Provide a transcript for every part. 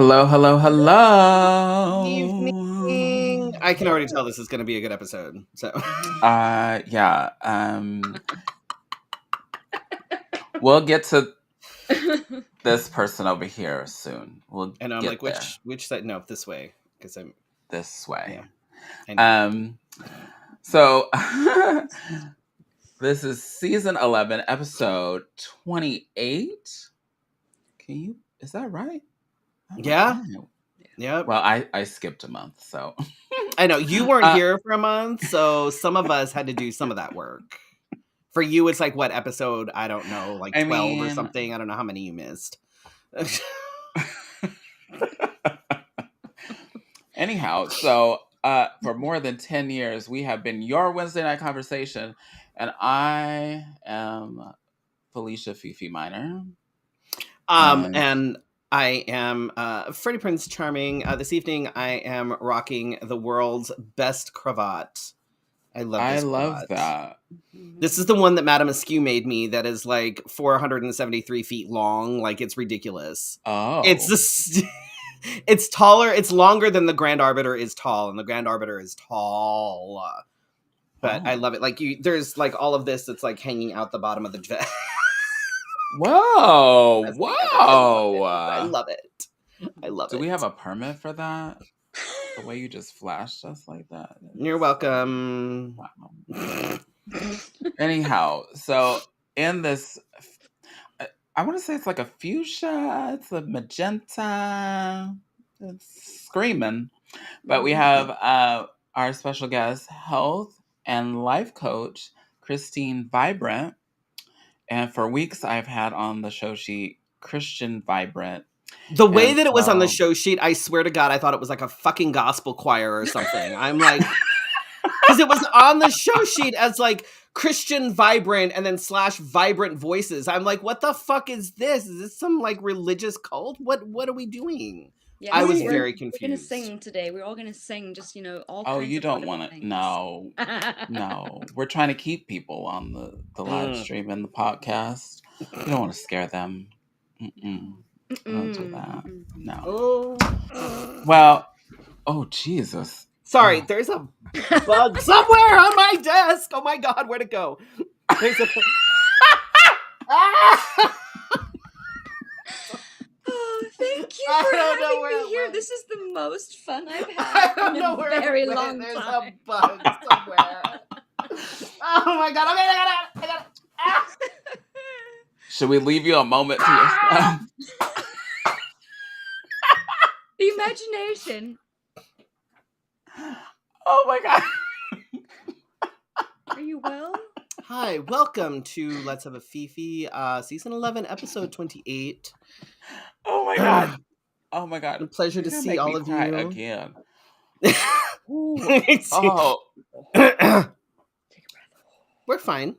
Hello, hello, Evening. hello. I can already tell this is going to be a good episode. So, Yeah. We'll get to this person over here soon. We'll and I'm like, get there which side? No, this way, because I'm this way. yeah. I know. So this is season 11, episode 28. Is that right? Yeah. know. Yep. Well, I skipped a month, so I know you weren't here for a month, so some of us had to do some of that work. For you, it's like what episode? I don't know, like 12 or something. I don't know how many you missed. Anyhow, so for more than 10 years, we have been your Wednesday night conversation, and I am Felicia Fefe Minor. And I am Freddie Prince Charming. This evening, I am rocking the world's best cravat. I love this cravat. That. This is the one that Madame Askew made me that is like 473 feet long. Like, it's ridiculous. Oh. It's taller. It's longer than the Grand Arbiter is tall, and the Grand Arbiter is tall. But I love it. Like, there's like all of this that's like hanging out the bottom of the vest. Whoa! I love it. Do we have a permit for that? The way you just flashed us like that. You're welcome. Wow. Anyhow, so in this, I want to say it's like a fuchsia. It's a magenta. It's screaming. But we have our special guest, health and life coach, Christine Vibrant. And for weeks, I've had on the show sheet Christian Vibrant. The way that it was on the show sheet, I swear to God, I thought it was like a fucking gospel choir or something. I'm like, because it was on the show sheet as like Christian Vibrant and then / Vibrant Voices. I'm like, what the fuck is this? Is this some like religious cult? What are we doing? Yeah, I was very confused. We're gonna sing today. We're all gonna sing, just all. Oh, kinds you of don't want to? No, no. We're trying to keep people on the live stream and the podcast. We don't want to scare them. Don't do that. No. Well, oh Jesus. Sorry, there's a bug somewhere on my desk. Oh my God, where'd it go? There's a. Oh, thank you for having me here. This is the most fun I've had in a very long time. There's a bug somewhere. Oh my God! Okay, I got it. Ah! Should we leave you a moment to yourself? The imagination. Oh my God. Are you well? Hi, welcome to Let's Have a Fefe, season 11, episode 28. Oh my God. Oh my God. A pleasure to see all of you. Again. Oh. Take a breath. We're fine.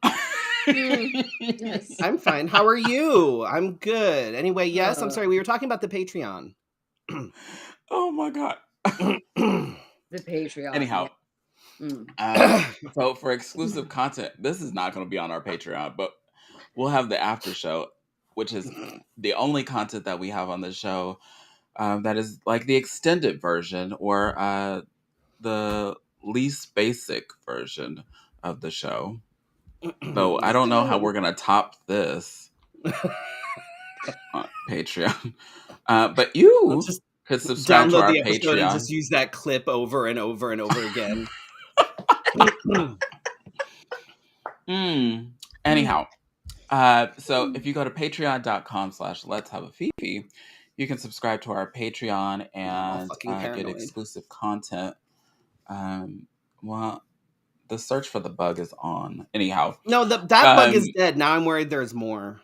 Yes. I'm fine. How are you? I'm good. Anyway, yes, I'm sorry. We were talking about the Patreon. Oh my God. The Patreon. Anyhow. So for exclusive content, this is not going to be on our Patreon, but we'll have the after show, which is the only content that we have on the show that is like the extended version or the least basic version of the show. So I don't know how we're going to top this on Patreon. But you just could subscribe to our Patreon and just use that clip over and over and over again. Anyhow, so if you go to patreon.com/let's-have-a-fefe, you can subscribe to our Patreon and get exclusive content. Well, the search for the bug is on. Anyhow. No, that bug is dead. Now I'm worried there's more.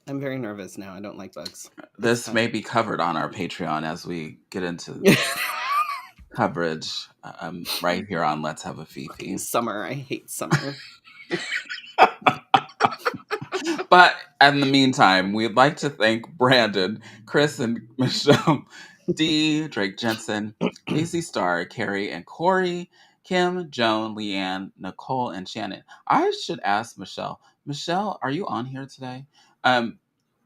I'm very nervous now. I don't like bugs. This may be covered on our Patreon as we get into coverage right here on Let's Have a Fefe. Summer. I hate summer. But in the meantime, we'd like to thank Brandon, Chris, and Michelle, D, Drake Jensen, Casey Starr, Carrie, and Corey, Kim, Joan, Leanne, Nicole, and Shannon. I should ask Michelle. Michelle, are you on here today?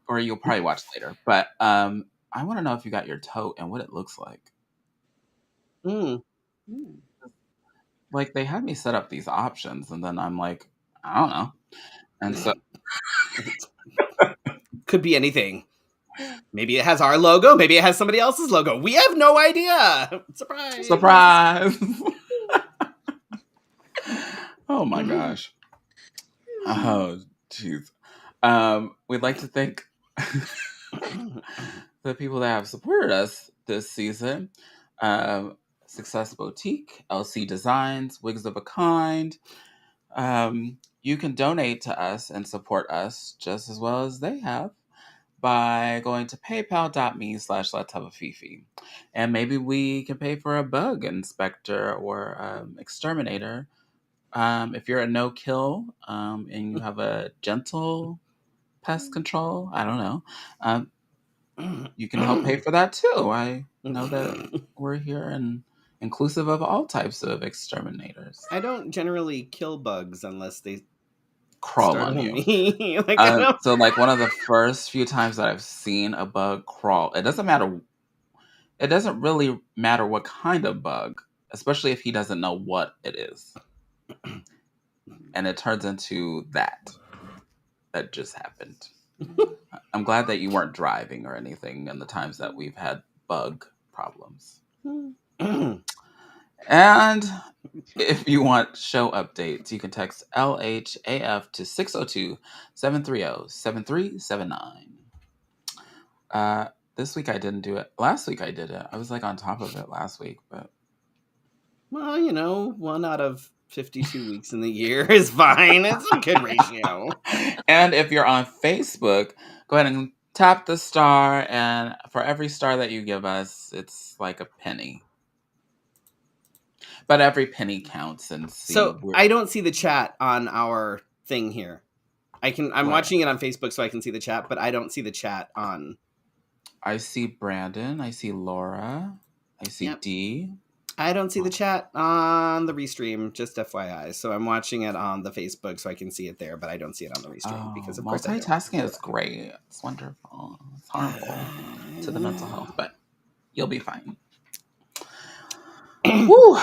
or you'll probably watch later. But I want to know if you got your tote and what it looks like. Like, they had me set up these options, and then I'm like, I don't know. And so could be anything. Maybe it has our logo. Maybe it has somebody else's logo. We have no idea. Surprise! Oh my gosh. Oh jeez. We'd like to thank the people that have supported us this season. Success Boutique, LC Designs, Wigs of a Kind. You can donate to us and support us just as well as they have by going to paypal.me/let's-have-a-fifi. And maybe we can pay for a bug inspector or exterminator. If you're a no-kill and you have a gentle pest control, I don't know, you can help pay for that too. I know that we're here and inclusive of all types of exterminators. I don't generally kill bugs unless they crawl on you. Me. So like one of the first few times that I've seen a bug crawl, it doesn't really matter what kind of bug, especially if he doesn't know what it is. And it turns into that just happened. I'm glad that you weren't driving or anything in the times that we've had bug problems. And if you want show updates, you can text LHAF to 602-730-7379. This week I didn't do it. Last week I did it. I was like on top of it last week, but well, 1 out of 52 weeks in the year is fine. It's a good ratio. And if you're on Facebook, go ahead and tap the star, and for every star that you give us, it's like a penny. But every penny counts. And so I don't see the chat on our thing here. I'm watching it on Facebook so I can see the chat, but I don't see the chat on. I see Brandon. I see Laura. I see D. I don't see the chat on the restream, just FYI. So I'm watching it on the Facebook so I can see it there, but I don't see it on the restream because of course multitasking is great. It's wonderful. It's harmful to the mental health, but you'll be fine. Woo.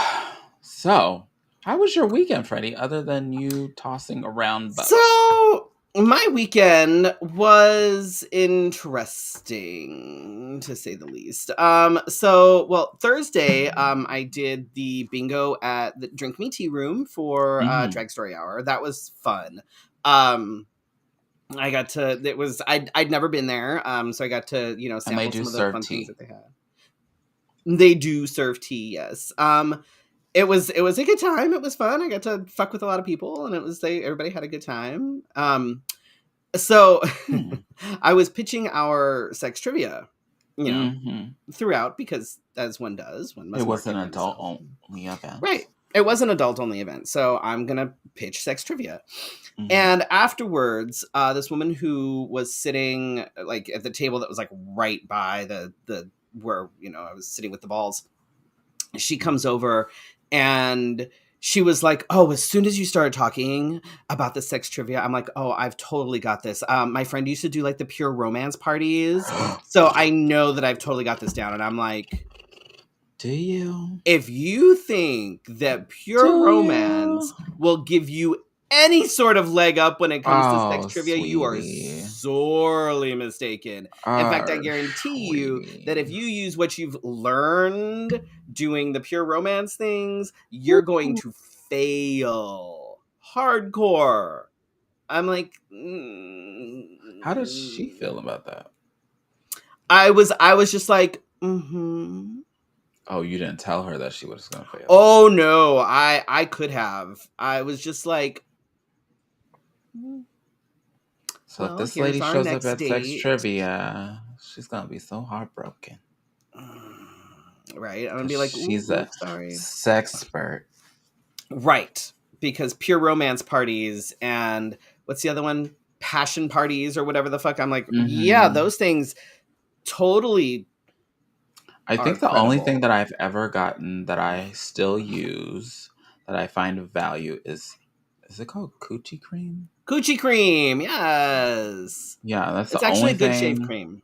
So, how was your weekend, Freddie, other than you tossing around bugs? So, my weekend was interesting, to say the least. Thursday, I did the bingo at the Drink Me Tea Room for Drag Story Hour. That was fun. I got to. I'd never been there, so I got to sample some of the fun things that they had. They do serve tea, yes. It was a good time. It was fun. I got to fuck with a lot of people, and everybody had a good time. So I was pitching our sex trivia, throughout because as one does, one must. It was an adult only event, right? It was an adult only event, so I'm gonna pitch sex trivia. And afterwards, this woman who was sitting like at the table that was like right by the where I was sitting with the balls, she comes over and she was like, oh, as soon as you started talking about the sex trivia, I'm like, oh, I've totally got this. My friend used to do like the pure romance parties, so I know that I've totally got this down. And I'm like, do you? If you think that pure romance will give you any sort of leg up when it comes to sex trivia, you are sorely mistaken. In fact, I guarantee you that if you use what you've learned doing the pure romance things, you're going to fail hardcore. I'm like, how does she feel about that? I was just like, Oh, you didn't tell her that she was going to fail? Oh no, I could have. I was just like, so if this lady shows up at sex trivia, she's gonna be so heartbroken. Right? I'm gonna be like, she's a sexpert. Right. Because pure romance parties and what's the other one? Passion parties or whatever the fuck. I'm like, yeah, those things totally. I think the only thing that I've ever gotten that I still use that I find of value is Is it called Coochie Cream? Coochie Cream, yes. Yeah, that's It's the actually only a good shave thing cream.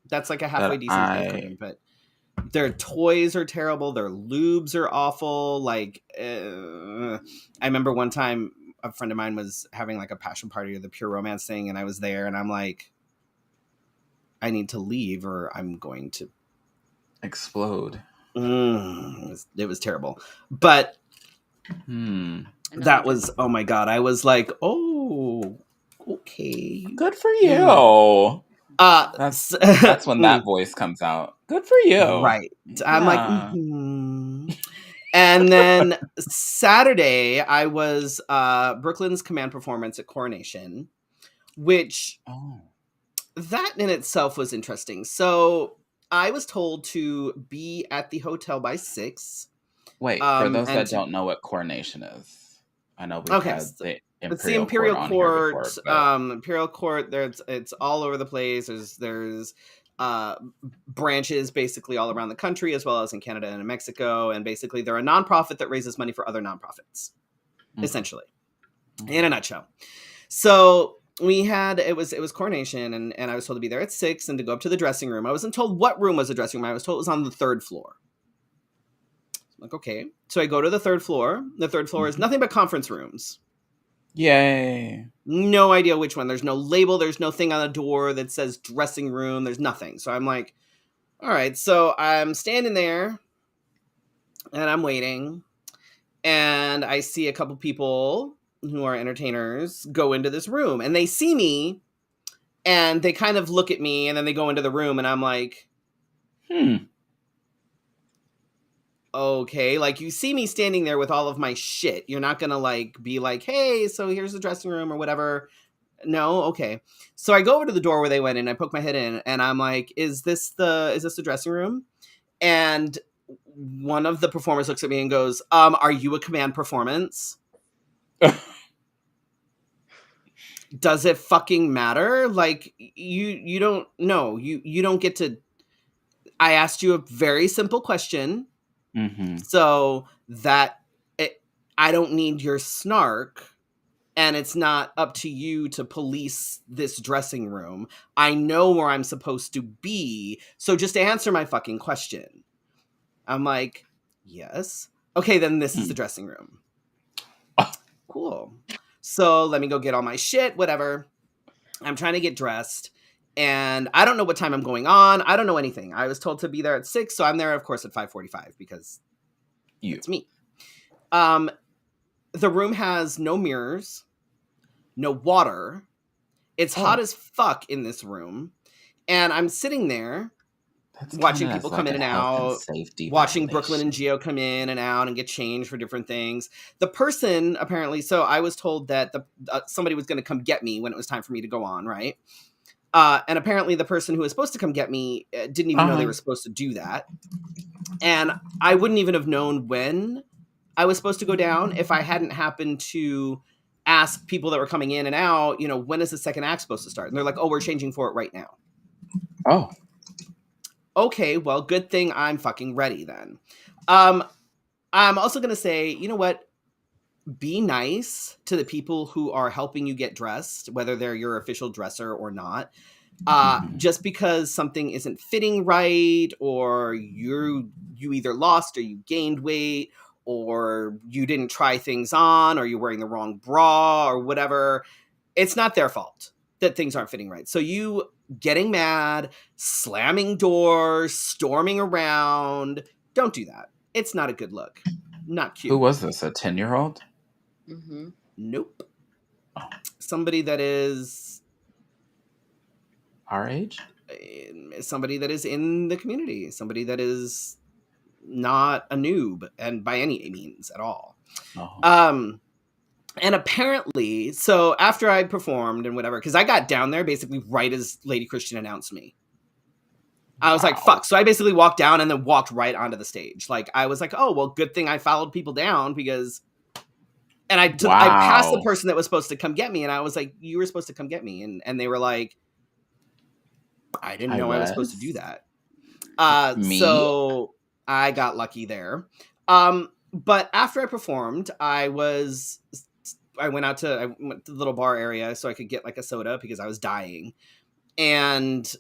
That's like a halfway that decent shave I cream, but their toys are terrible. Their lubes are awful. Like, I remember one time a friend of mine was having like a passion party or the Pure Romance thing, and I was there, and I'm like, I need to leave or I'm going to explode. It was terrible. But that was, oh my God. I was like, oh, okay. Good for you. That's when that voice comes out. Good for you. Right. I'm like, And then Saturday, I was Brooklyn's command performance at Coronation, which that in itself was interesting. So I was told to be at the hotel by 6. Wait, for those that don't know what Coronation is, I know we've had the it's the Imperial Court on here before, Imperial Court. It's all over the place. There's branches basically all around the country, as well as in Canada and in Mexico. And basically, they're a nonprofit that raises money for other nonprofits, essentially, in a nutshell. So we had it was Coronation, and I was told to be there at 6 and to go up to the dressing room. I wasn't told what room was the dressing room. I was told it was on the 3rd floor. I'm like, okay. So I go to the 3rd floor. The 3rd floor is nothing but conference rooms. Yay. No idea which one. There's no label. There's no thing on the door that says dressing room. There's nothing. So I'm like, all right. So I'm standing there and I'm waiting. And I see a couple people who are entertainers go into this room. And they see me and they kind of look at me and then they go into the room. And I'm like, okay, like you see me standing there with all of my shit. You're not gonna like be like, hey, so here's the dressing room or whatever. No, okay. So I go over to the door where they went in. I poke my head in, and I'm like, is this the dressing room? And one of the performers looks at me and goes, are you a command performance? Does it fucking matter? Like you don't know. You don't get to. I asked you a very simple question. So that I don't need your snark, and it's not up to you to police this dressing room. I know where I'm supposed to be. So just answer my fucking question. I'm like, yes. Okay, then this is the dressing room. Cool. So let me go get all my shit, whatever. I'm trying to get dressed. And I don't know what time I'm going on. I don't know anything. I was told to be there at 6, so I'm there, of course, at 5:45 because it's me. The room has no mirrors, no water. It's hot as fuck in this room. And I'm sitting there watching people come in and out, watching Brooklyn and Gio come in and out and get changed for different things. The person apparently, so I was told that somebody was going to come get me when it was time for me to go on, right? And apparently the person who was supposed to come get me didn't even know they were supposed to do that. And I wouldn't even have known when I was supposed to go down if I hadn't happened to ask people that were coming in and out, when is the second act supposed to start? And they're like, oh, we're changing for it right now. Oh. Okay, well, good thing I'm fucking ready then. I'm also going to say, you know what? Be nice to the people who are helping you get dressed, whether they're your official dresser or not. Just because something isn't fitting right, or you either lost or you gained weight, or you didn't try things on, or you're wearing the wrong bra or whatever, it's not their fault that things aren't fitting right. So you getting mad, slamming doors, storming around, don't do that. It's not a good look. Not cute. Who was this? A 10-year-old? Nope. Somebody that is our age? Somebody that is in the community. Somebody that is not a noob, and by any means at all. And apparently, so after I performed and whatever, because I got down there basically right as Lady Christian announced me. I was like, fuck. So I basically walked down and then walked right onto the stage. Like, I was like, oh, well, good thing I followed people down because... And I passed the person that was supposed to come get me, and I was like, you were supposed to come get me. And they were like, I didn't know I was supposed to do that. So I got lucky there. But after I performed, I was I went to the little bar area so I could get like a soda because I was dying. And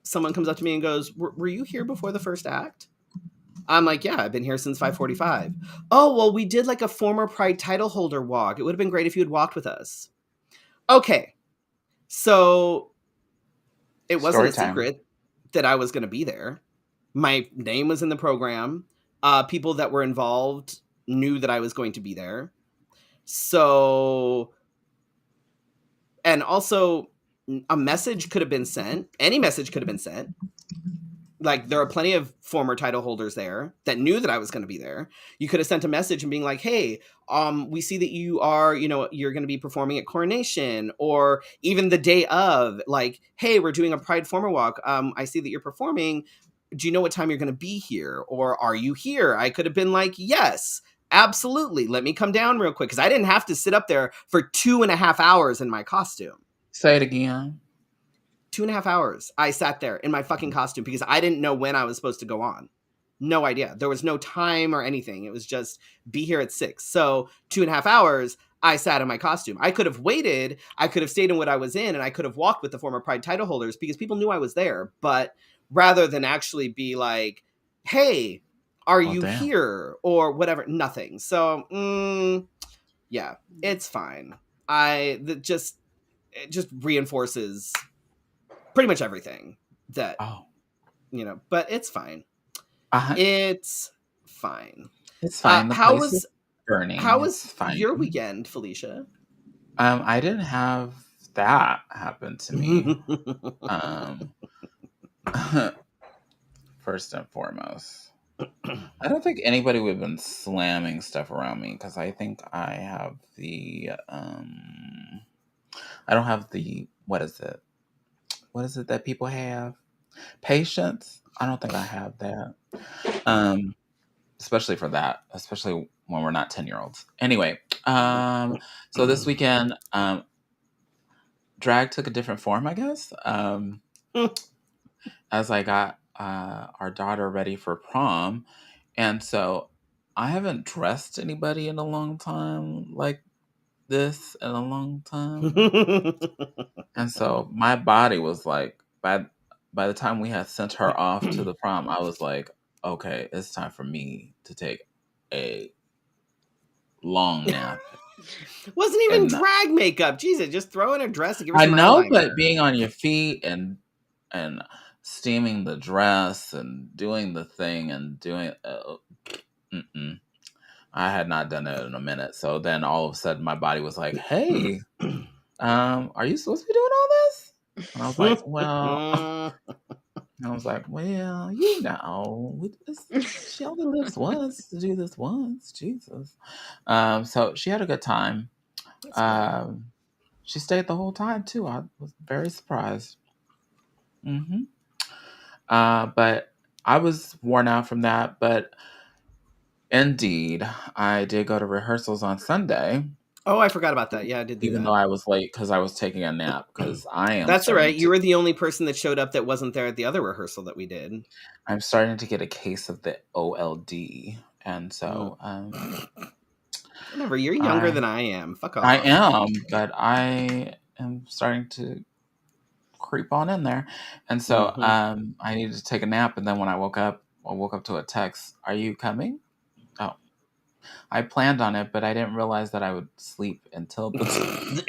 someone comes up to me and goes, were you here before the first act? I'm like, yeah, I've been here since 5:45. Oh, well, we did like a former Pride title holder walk. It would have been great if you had walked with us. Okay. So it wasn't Story a time. secret that I was going to be there. My name was in the program. People that were involved knew that I was going to be there. So, and also a message could have been sent. Any message could have been sent. Like, there are plenty of former title holders there that knew that I was going to be there. You could have sent a message and being like, hey, we see that you are, you're going to be performing at Coronation, or even the day of, like, hey, we're doing a Pride former walk. I see that you're performing. Do you know what time you're going to be here? Or are you here? I could have been like, yes, absolutely. Let me come down real quick. Cause I didn't have to sit up there for 2.5 hours in my costume. Say it again. 2.5 hours I sat there in my fucking costume because I didn't know when I was supposed to go on. No idea. There was no time or anything. It was just be here at 6. So 2.5 hours I sat in my costume. I could have waited. I could have stayed in what I was in, and I could have walked with the former Pride title holders because people knew I was there. But rather than actually be like, hey, are Oh, you damn. here? Or whatever, nothing. So, yeah, it's fine. It just reinforces pretty much everything that, but it's fine. It's fine. It's fine. The How place was is burning. It's fine. your weekend, Felicia? I didn't have that happen to me. First and foremost, I don't think anybody would have been slamming stuff around me because I think I have the I don't have the what is it? What is it that people have? Patience. I don't think I have that. Especially for that, especially when we're not 10-year-olds. Anyway, so this weekend, drag took a different form, I guess. As I got our daughter ready for prom, and so I haven't dressed anybody in a long time like this in a long time. And so my body was like, by the time we had sent her off to the prom, I was like, okay, it's time for me to take a long nap. Wasn't even drag makeup. Jesus, just throw in a dress and give her I some know, eyeliner. but being on your feet and steaming the dress and doing the thing and doing I had not done it in a minute. So then all of a sudden my body was like, hey, are you supposed to be doing all this? And I was like, well, she only lives once to do this once. Jesus. So she had a good time. She stayed the whole time too. I was very surprised. But I was worn out from that. But indeed, I did go to rehearsals on Sunday. Oh, I forgot about that. Yeah, I did do Even that. though I was late because I was taking a nap because I am. That's all right. You were the only person that showed up that wasn't there at the other rehearsal that we did. I'm starting to get a case of the OLD, and so whatever. You're younger than I am. Fuck off. I am, but I am starting to creep on in there, and so I needed to take a nap. And then when I woke up to a text. Are you coming? Oh, I planned on it, but I didn't realize that I would sleep until the.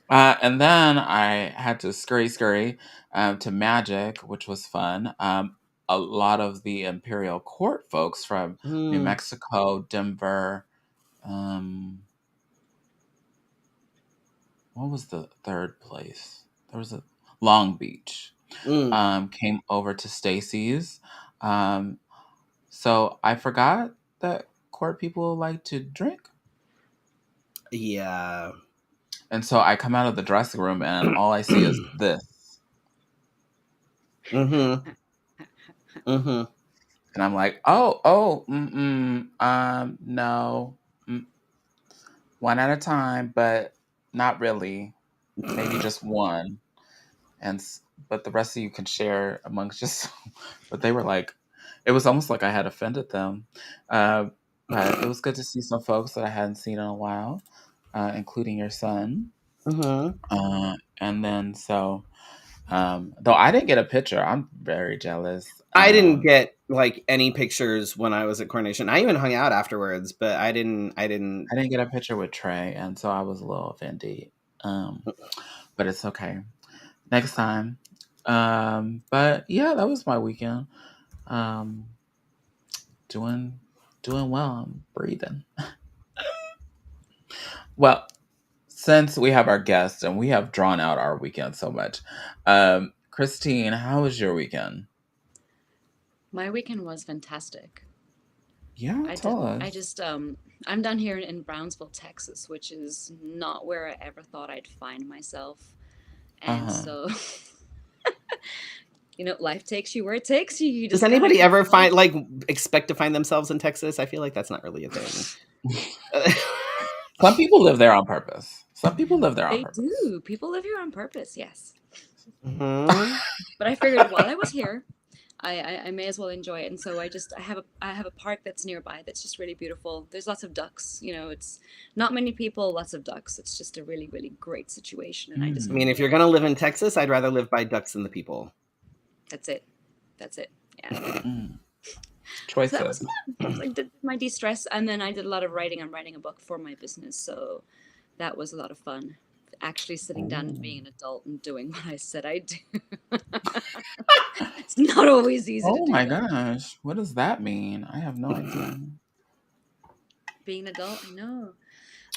And then I had to scurry to Magic, which was fun. A lot of the Imperial Court folks from New Mexico, Denver. What was the third place? There was a Long Beach. Came over to Stacy's. So I forgot that court people like to drink. Yeah. And so I come out of the dressing room and all I see is this. And I'm like, no. One at a time, but not really. Maybe just one. But the rest of you can share amongst yourself. But they were like, it was almost like I had offended them. But it was good to see some folks that I hadn't seen in a while, including your son. And then though I didn't get a picture, I'm very jealous. I didn't get like any pictures when I was at Coronation. I even hung out afterwards, but I didn't get a picture with Trey, and so I was a little offended. But it's okay. Next time. But yeah, that was my weekend. Doing well. I'm breathing. Well, since we have our guest and we have drawn out our weekend so much, Christine, how was your weekend? My weekend was fantastic. Yeah, tell us. I just I'm down here in Brownsville, Texas, which is not where I ever thought I'd find myself. And so life takes you where it takes you. You just Does anybody ever expect to find themselves in Texas? I feel like that's not really a thing. Some people live there on purpose. They do. People live here on purpose, yes. But I figured while I was here, I may as well enjoy it, and so I have a park that's nearby that's just really beautiful. There's lots of ducks. It's not many people, lots of ducks. It's just a really, really great situation, and I mean, if you're gonna live in Texas, I'd rather live by ducks than the people. That's it. Yeah. Choices. So that was fun. I did my de-stress, and then I did a lot of writing. I'm writing a book for my business, so that was a lot of fun. Actually sitting down and being an adult and doing what I said I'd do. It's not always easy to do. Oh my gosh. What does that mean? I have no idea. Being an adult, I know.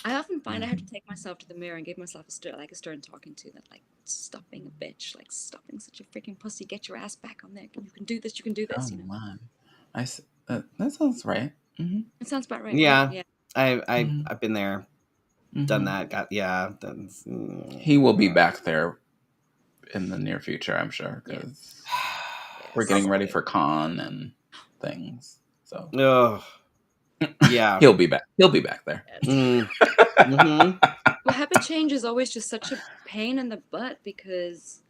I often find I have to take myself to the mirror and give myself a stern talking to that, like, stop being a bitch, like, stop being such a freaking pussy, get your ass back on there. You can do this, My. That sounds right. Mm-hmm. It sounds about right. Yeah. Right? Yeah. I've been there. Done that. He will be back there in the near future, I'm sure, because we're getting ready for con and things. So, yeah, he'll be back. He'll be back there. Well, habit change is always just such a pain in the butt because,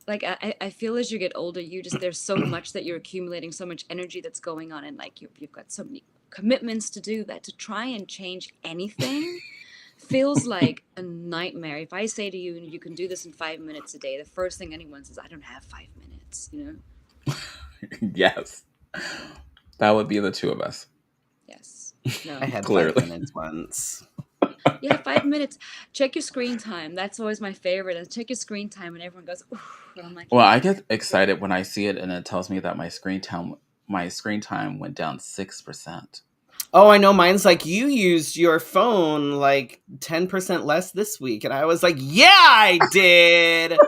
like, I feel as you get older, there's so much that you're accumulating, so much energy that's going on, and like you've got so many commitments to do that to try and change anything feels like a nightmare. If I say to you, you can do this in 5 minutes a day, the first thing anyone says, I don't have 5 minutes, Yes. That would be the two of us. Yes. No. I had 5 minutes once. Yeah, 5 minutes. Check your screen time. That's always my favorite. I check your screen time and everyone goes, oof. And I'm like, well, I get excited when I see it and it tells me that my screen time went down 6%. Oh, I know. Mine's like, you used your phone like 10% less this week. And I was like, yeah, I did.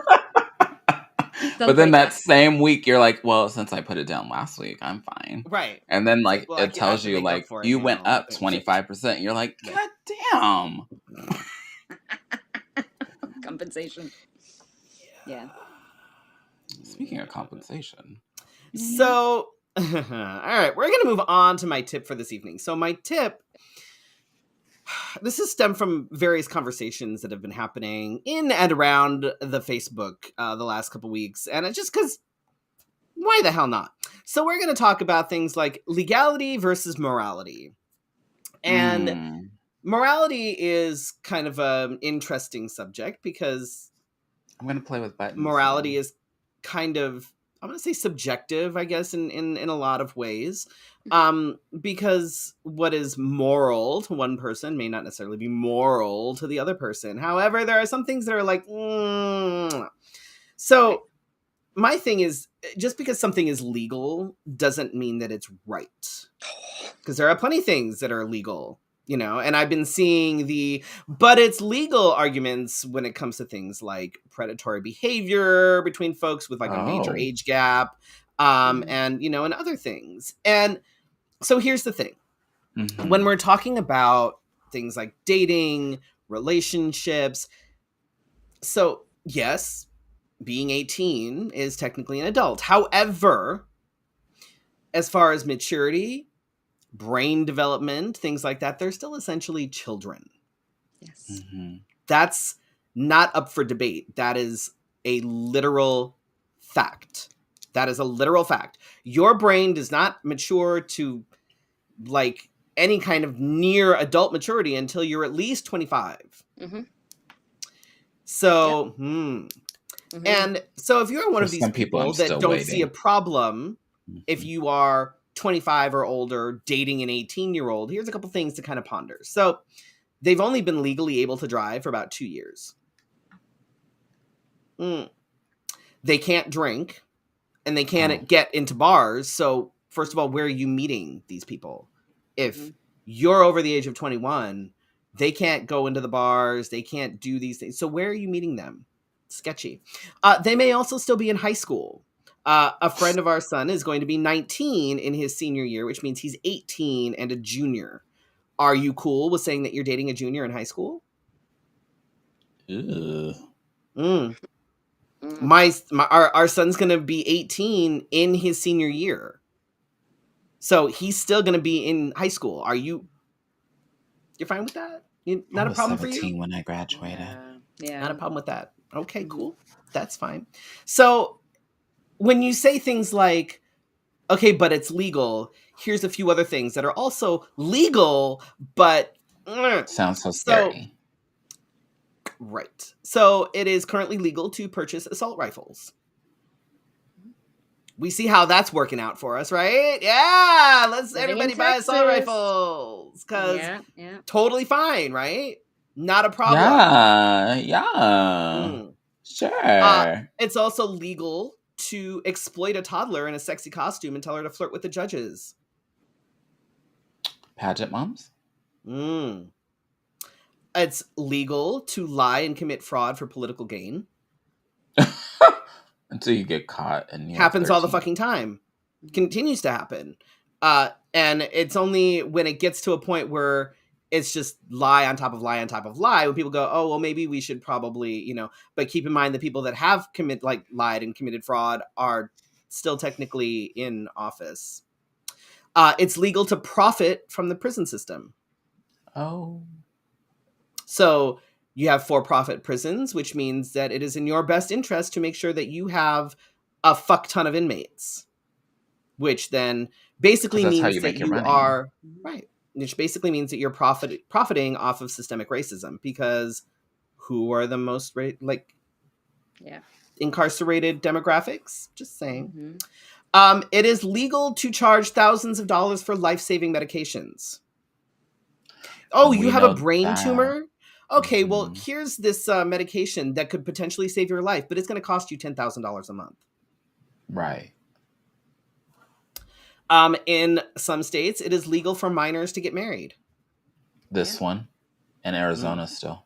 But then that same week, you're like, well, since I put it down last week, I'm fine. Right. And then like it tells you like you went up 25%. You're like, God damn. Compensation. Yeah. Speaking of compensation. So, all right, we're going to move on to my tip for this evening. So my tip, this has stemmed from various conversations that have been happening in and around the Facebook the last couple weeks. And it's just because, why the hell not? So we're going to talk about things like legality versus morality. And morality is kind of an interesting subject because I'm going to play with buttons. Morality is kind of, I'm going to say subjective, I guess, in a lot of ways. Because what is moral to one person may not necessarily be moral to the other person. However, there are some things that are like, So my thing is, just because something is legal doesn't mean that it's right. Because there are plenty of things that are legal, and I've been seeing but it's legal arguments when it comes to things like predatory behavior between folks with like a major age gap, and, and other things. And so here's the thing. Mm-hmm. When we're talking about things like dating, relationships, so yes, being 18 is technically an adult. However, as far as maturity, brain development, things like that, they're still essentially children. Yes. Mm-hmm. That's not up for debate. That is a literal fact. Your brain does not mature to like any kind of near adult maturity until you're at least 25. Mm-hmm. So, Mm-hmm. And so if you're one For of these some people, I'm people that still don't see a waiting. problem if Mhm. you are 25 or older dating an 18-year-old, here's a couple things to kind of ponder. So they've only been legally able to drive for about 2 years. They can't drink and they can't get into bars. So first of all, where are you meeting these people? If you're over the age of 21, they can't go into the bars. They can't do these things. So where are you meeting them? Sketchy. They may also still be in high school. A friend of our son is going to be 19 in his senior year, which means he's 18 and a junior. Are you cool with saying that you're dating a junior in high school? Ew. Our son's going to be 18 in his senior year. So he's still going to be in high school. You're fine with that? Not I a was problem for 17 you? when I graduated. Yeah. Not a problem with that. Okay, cool. That's fine. So when you say things like, okay, but it's legal, here's a few other things that are also legal, but Sounds so so scary. right. So it is currently legal to purchase assault rifles. We see how that's working out for us, right? Yeah, let's Living in everybody buy assault Texas. rifles because Yeah. totally fine, right? Not a problem. Yeah. Sure. It's also legal to exploit a toddler in a sexy costume and tell her to flirt with the judges. Pageant moms? It's legal to lie and commit fraud for political gain. Until you get caught and you're Happens 13. all the fucking time. Continues to happen. And it's only when it gets to a point where it's just lie on top of lie on top of lie when people go, oh, well, maybe we should probably, but keep in mind the people that have lied and committed fraud are still technically in office. It's legal to profit from the prison system. Oh. So you have for-profit prisons, which means that it is in your best interest to make sure that you have a fuck ton of inmates, which then basically That's how means you that make your you money. are right. Which basically means that you're profiting off of systemic racism because who are the most incarcerated demographics? Just saying. It is legal to charge thousands of dollars for life-saving medications. Oh, you have a brain tumor? Okay, well, here's this medication that could potentially save your life, but it's going to cost you $10,000 a month. Right. In some states, it is legal for minors to get married. This one in Arizona still.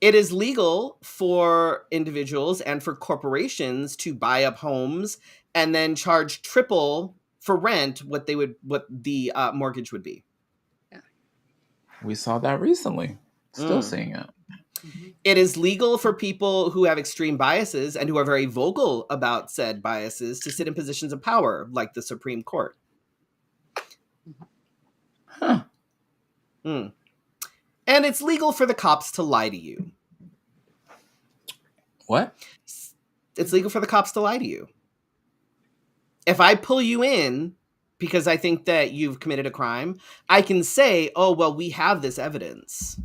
It is legal for individuals and for corporations to buy up homes and then charge triple for rent what the mortgage would be. Yeah. We saw that recently. Still seeing it. It is legal for people who have extreme biases and who are very vocal about said biases to sit in positions of power, like the Supreme Court. Huh. And it's legal for the cops to lie to you. What? It's legal for the cops to lie to you. If I pull you in because I think that you've committed a crime, I can say, oh, well, we have this evidence.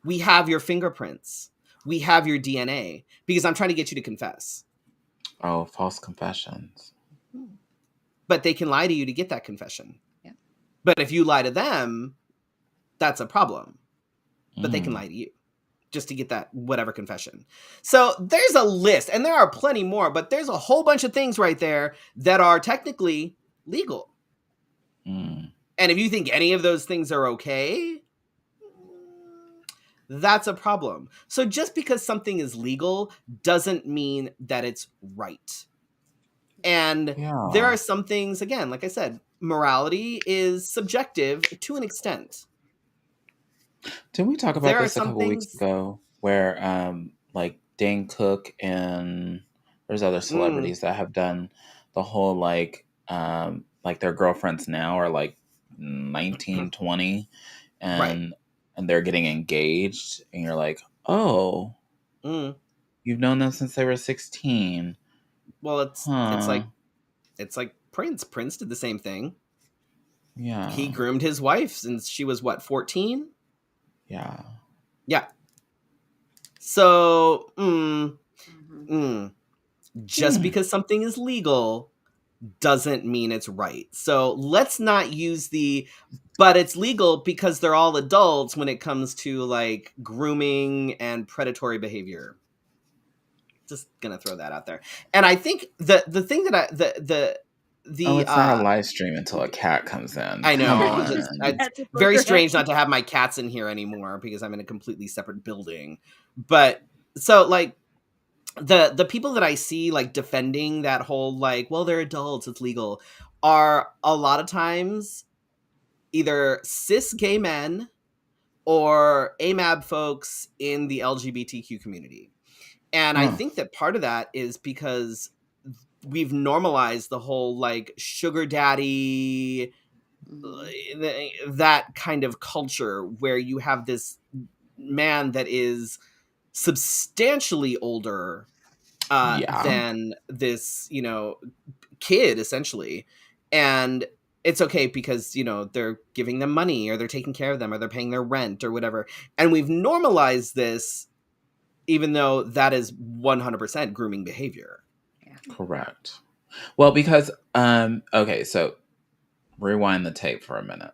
We have your fingerprints. We have your DNA because I'm trying to get you to confess. Oh, false confessions. But they can lie to you to get that confession. Yeah. But if you lie to them, that's a problem. But they can lie to you just to get that whatever confession. So there's a list, and there are plenty more, but there's a whole bunch of things right there that are technically legal. And if you think any of those things are okay, that's a problem. So just because something is legal doesn't mean that it's right. And there are some things, again, like I said, morality is subjective to an extent. Didn't we talk about this a couple weeks ago where like Dane Cook and there's other celebrities that have done the whole like their girlfriends now are like 19, 20 and they're getting engaged and you're like, oh, you've known them since they were 16. Well, it's like Prince. Prince did the same thing. Yeah. He groomed his wife since she was, what, 14? Yeah. Yeah. So, just because something is legal doesn't mean it's right. So let's not use but it's legal because they're all adults when it comes to like grooming and predatory behavior. Just gonna throw that out there. And I think the thing that It's not a live stream until a cat comes in. I Come know. on. It's very strange not to have my cats in here anymore because I'm in a completely separate building. But so like the people that I see like defending that whole like, well, they're adults, it's legal, are a lot of times either cis gay men or AMAB folks in the LGBTQ community. And I think that part of that is because we've normalized the whole like sugar daddy, that kind of culture where you have this man that is substantially older than this, kid essentially. And it's okay because, they're giving them money or they're taking care of them or they're paying their rent or whatever. And we've normalized this, even though that is 100% grooming behavior. Yeah. Correct. Well, because, okay, so rewind the tape for a minute.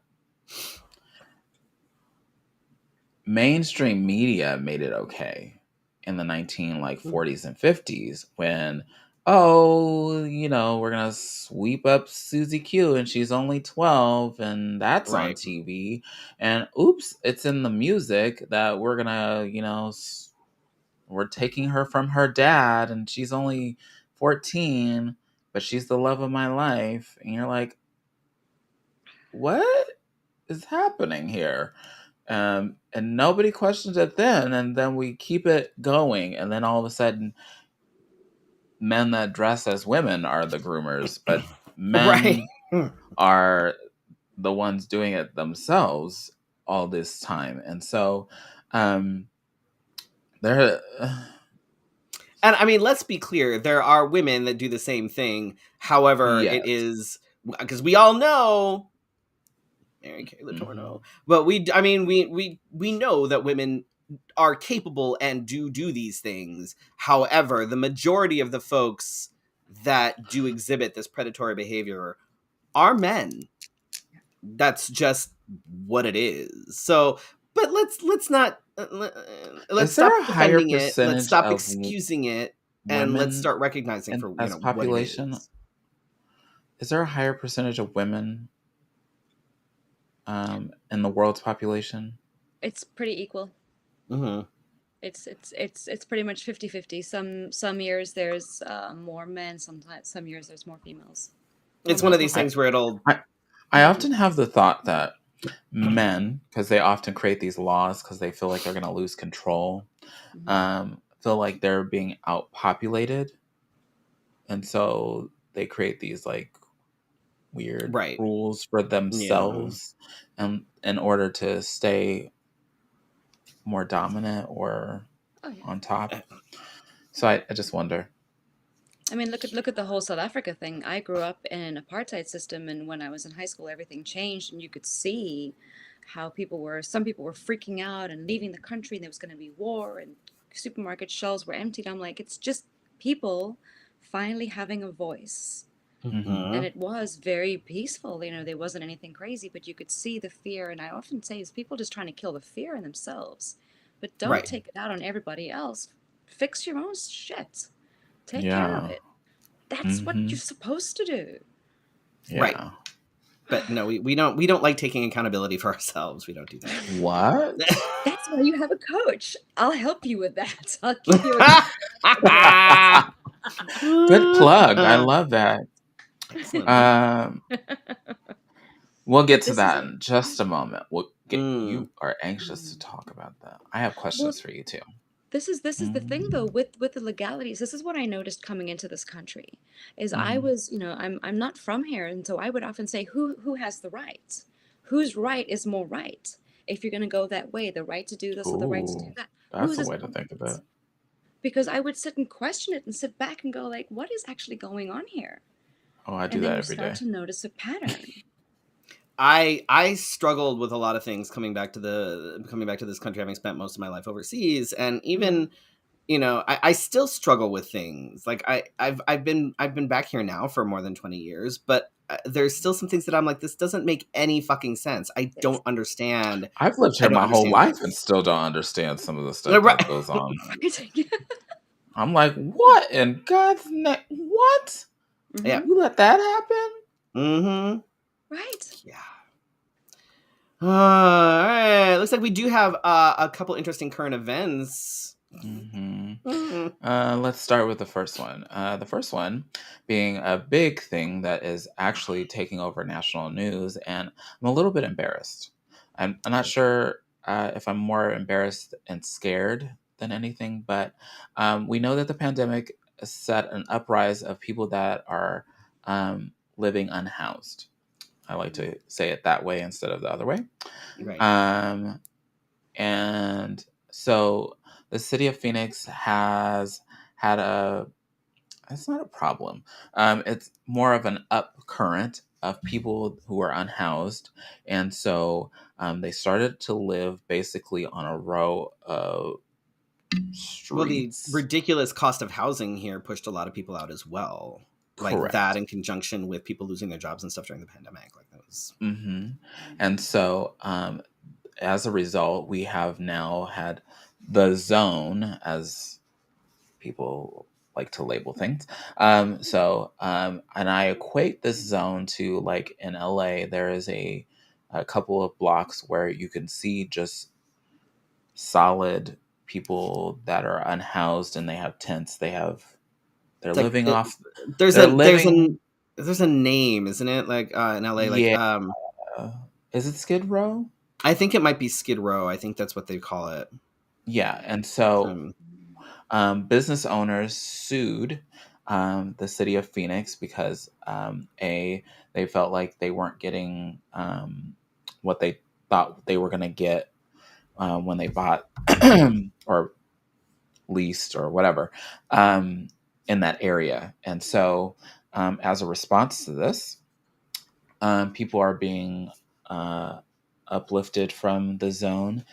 Mainstream media made it okay in the 40s and 50s when, we're going to sweep up Susie Q and she's only 12 and that's on TV. And oops, it's in the music that we're going to, we're taking her from her dad and she's only 14, but she's the love of my life. And you're like, what is happening here? And nobody questions it then, and then we keep it going, and then all of a sudden men that dress as women are the groomers, but men are the ones doing it themselves all this time. And so there and I mean, let's be clear, there are women that do the same thing. However, it is because we all know Mary Kay Letourneau, but we know that women are capable and do these things. However, the majority of the folks that do exhibit this predatory behavior are men. That's just what it is. So, but let's not let's is there stop a higher defending it. Let's percentage stop of excusing it, and let's start recognizing for as what it population? is. Is there a higher percentage of women in the world's population? It's pretty equal. It's pretty much 50-50. Some years there's more men, some years there's more females. It's one of these things where I often have the thought that men, because they often create these laws because they feel like they're going to lose control, feel like they're being outpopulated, and so they create these like weird rules for themselves, and in order to stay more dominant or on top. So I just wonder. I mean, look at the whole South Africa thing. I grew up in an apartheid system, and when I was in high school, everything changed, and you could see how some people were freaking out and leaving the country, and there was going to be war, and supermarket shelves were emptied. I'm like, it's just people finally having a voice. And it was very peaceful. There wasn't anything crazy, but you could see the fear. And I often say, is people just trying to kill the fear in themselves, but don't take it out on everybody else. Fix your own shit. Take care of it. That's what you're supposed to do. Yeah. Right. But no, we don't like taking accountability for ourselves. We don't do that. What? That's why you have a coach. I'll help you with that. I'll give you good plug. I love that. We'll get to that in just a moment. You are anxious to talk about that. I have questions for you too. This is the thing though with the legalities. This is what I noticed coming into this country. Is I was, I'm not from here, and so I would often say who has the right? Whose right is more right? If you're going to go that way, the right to do this or the right to do that. That's a way to think of it. Because I would sit and question it and sit back and go like, what is actually going on here? Oh, I do that every day. And then you start to notice a pattern. I struggled with a lot of things coming back to this country, having spent most of my life overseas, and even I still struggle with things. Like I've been back here now for more than 20 years, but there's still some things that I'm like, this doesn't make any fucking sense. I don't understand. I've lived I here don't my whole understand life and this. still don't understand some of the stuff Right. that goes on. Right. I'm like, what in God's name? What? Yeah. You let that happen? Mm-hmm. Right. Yeah. All right. Looks like we do have a couple interesting current events. Let's start with the first one. The first one being a big thing that is actually taking over national news, and I'm a little bit embarrassed. I'm not sure if I'm more embarrassed and scared than anything, but we know that the pandemic set an uprise of people that are living unhoused. I like to say it that way instead of the other way. Right. And so the city of Phoenix has had it's not a problem. It's more of an up current of people who are unhoused. And so they started to live basically on a row of Well, the streets. ridiculous cost of housing here pushed a lot of people out as well. Like Correct. that in conjunction with people losing their jobs and stuff during the pandemic. Like that was. And so as a result, we have now had the zone, as people like to label things. And I equate this zone to, like, in LA, there is a couple of blocks where you can see just solid people that are unhoused and they have tents. They're It's like living off. there's They're a there's living. a there's a name, isn't it? Like in LA, like Yeah. Is it Skid Row? I think it might be Skid Row. I think that's what they call it. Yeah. And so business owners sued the city of Phoenix because they felt like they weren't getting what they thought they were going to get when they bought or leased or whatever in that area. And so as a response to this, people are being uplifted from the zone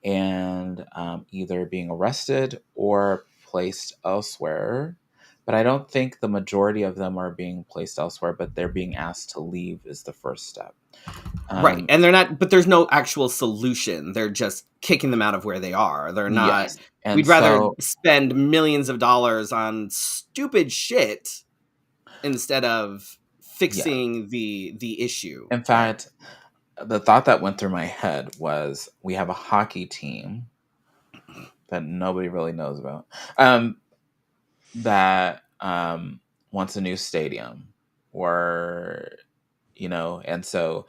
and either being arrested or placed elsewhere. But I don't think the majority of them are being placed elsewhere, but they're being asked to leave is the first step. Right. And they're not, but there's no actual solution. They're just kicking them out of where they are. They're not, Yes. And we'd rather so, spend millions of dollars on stupid shit instead of fixing the issue. in fact, the thought that went through my head was we have a hockey team that nobody really knows about that wants a new stadium, or and so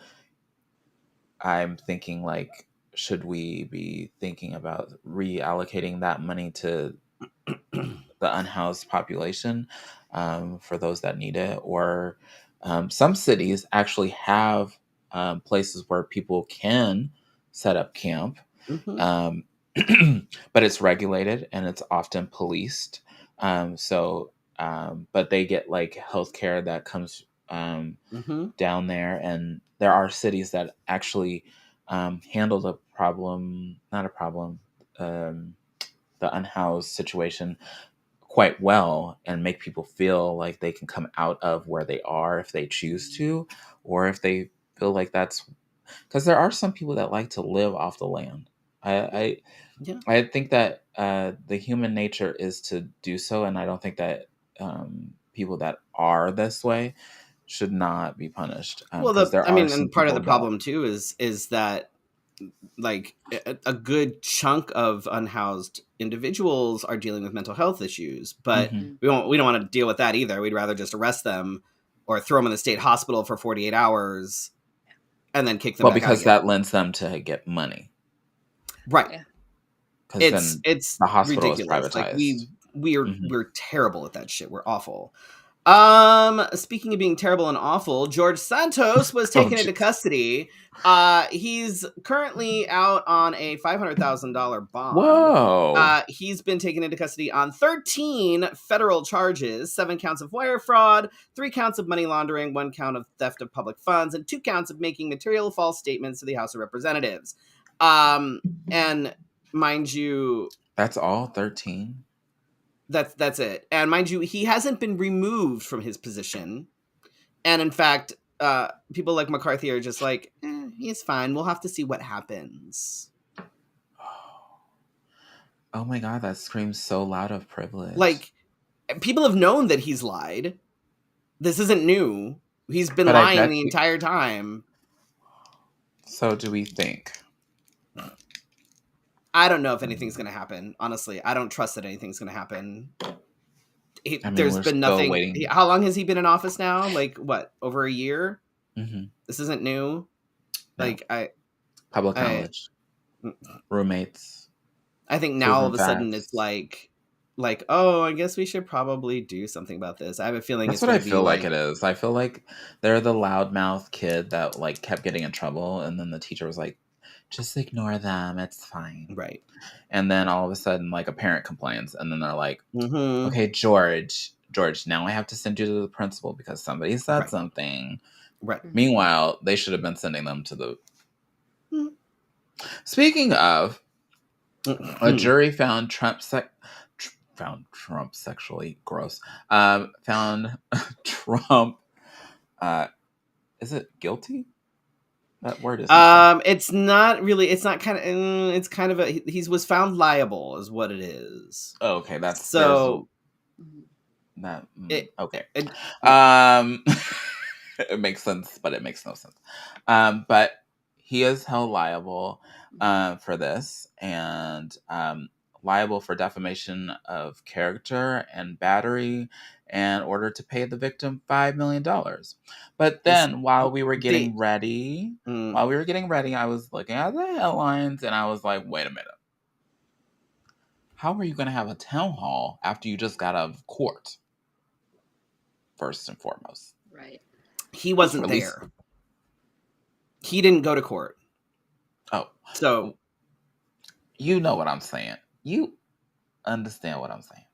I'm thinking, like, should we be thinking about reallocating that money to the unhoused population for those that need it? Or some cities actually have places where people can set up camp, um, but it's regulated and it's often policed. But they get, like, healthcare that comes down there, and there are cities that actually handle the problem, not a problem, the unhoused situation quite well, and make people feel like they can come out of where they are if they choose to, or if they feel like that's because there are some people that like to live off the land. I think that the human nature is to do so, and I don't think that people that are this way should not be punished. Because there are some And part of people the that. problem too is that like a good chunk of unhoused individuals are dealing with mental health issues, but Mhm. we don't want to deal with that either. We'd rather just arrest them or throw them in the state hospital for 48 hours and then kick them Well, back out because again. that lends them to get money. Right. Yeah. Because then It's the hospital is ridiculous. Like privatized. we're terrible at that shit. We're awful. Speaking of being terrible and awful, George Santos was taken into custody. He's currently out on a $500,000 bond. Whoa. He's been taken into custody on 13 federal charges, 7 counts of wire fraud, 3 counts of money laundering, 1 count of theft of public funds, and 2 counts of making material false statements to the House of Representatives. And mind you, That's all 13? That's it. And mind you, he hasn't been removed from his position. And in fact, people like McCarthy are just like, he's fine. We'll have to see what happens. Oh my God, that screams so loud of privilege. Like, people have known that he's lied. This isn't new. He's been lying the entire time. So do we think? I don't know if anything's going to happen. Honestly, I don't trust that anything's going to happen. There's been nothing. Waiting. How long has he been in office now? Like, what, over a year? Mm-hmm. This isn't new. No. Like, public knowledge. Roommates. I think now all of a sudden it's like, oh, I guess we should probably do something about this. I have a feeling that's what I feel like it is. I feel like they're the loudmouth kid that like kept getting in trouble, and then the teacher was like, just ignore them, it's fine. Right. And then all of a sudden, like, a parent complains, and then they're like, okay, George, now I have to send you to the principal because somebody said something. Right. Meanwhile, they should have been sending them to the... Speaking of, a jury found Trump sexually gross. Found Trump, is it guilty? That word is it's not really, it's not kind of, it's kind of he was found liable is what it is. Oh, okay. That's so okay. It makes sense, but it makes no sense. But he is held liable for this, and liable for defamation of character and battery in order to pay the victim $5 million. But then while we were getting ready, I was looking at the headlines and I was like, wait a minute. How are you going to have a town hall after you just got out of court? First and foremost. Right. He wasn't there. He didn't go to court. Oh. So. You know what I'm saying. You understand what I'm saying.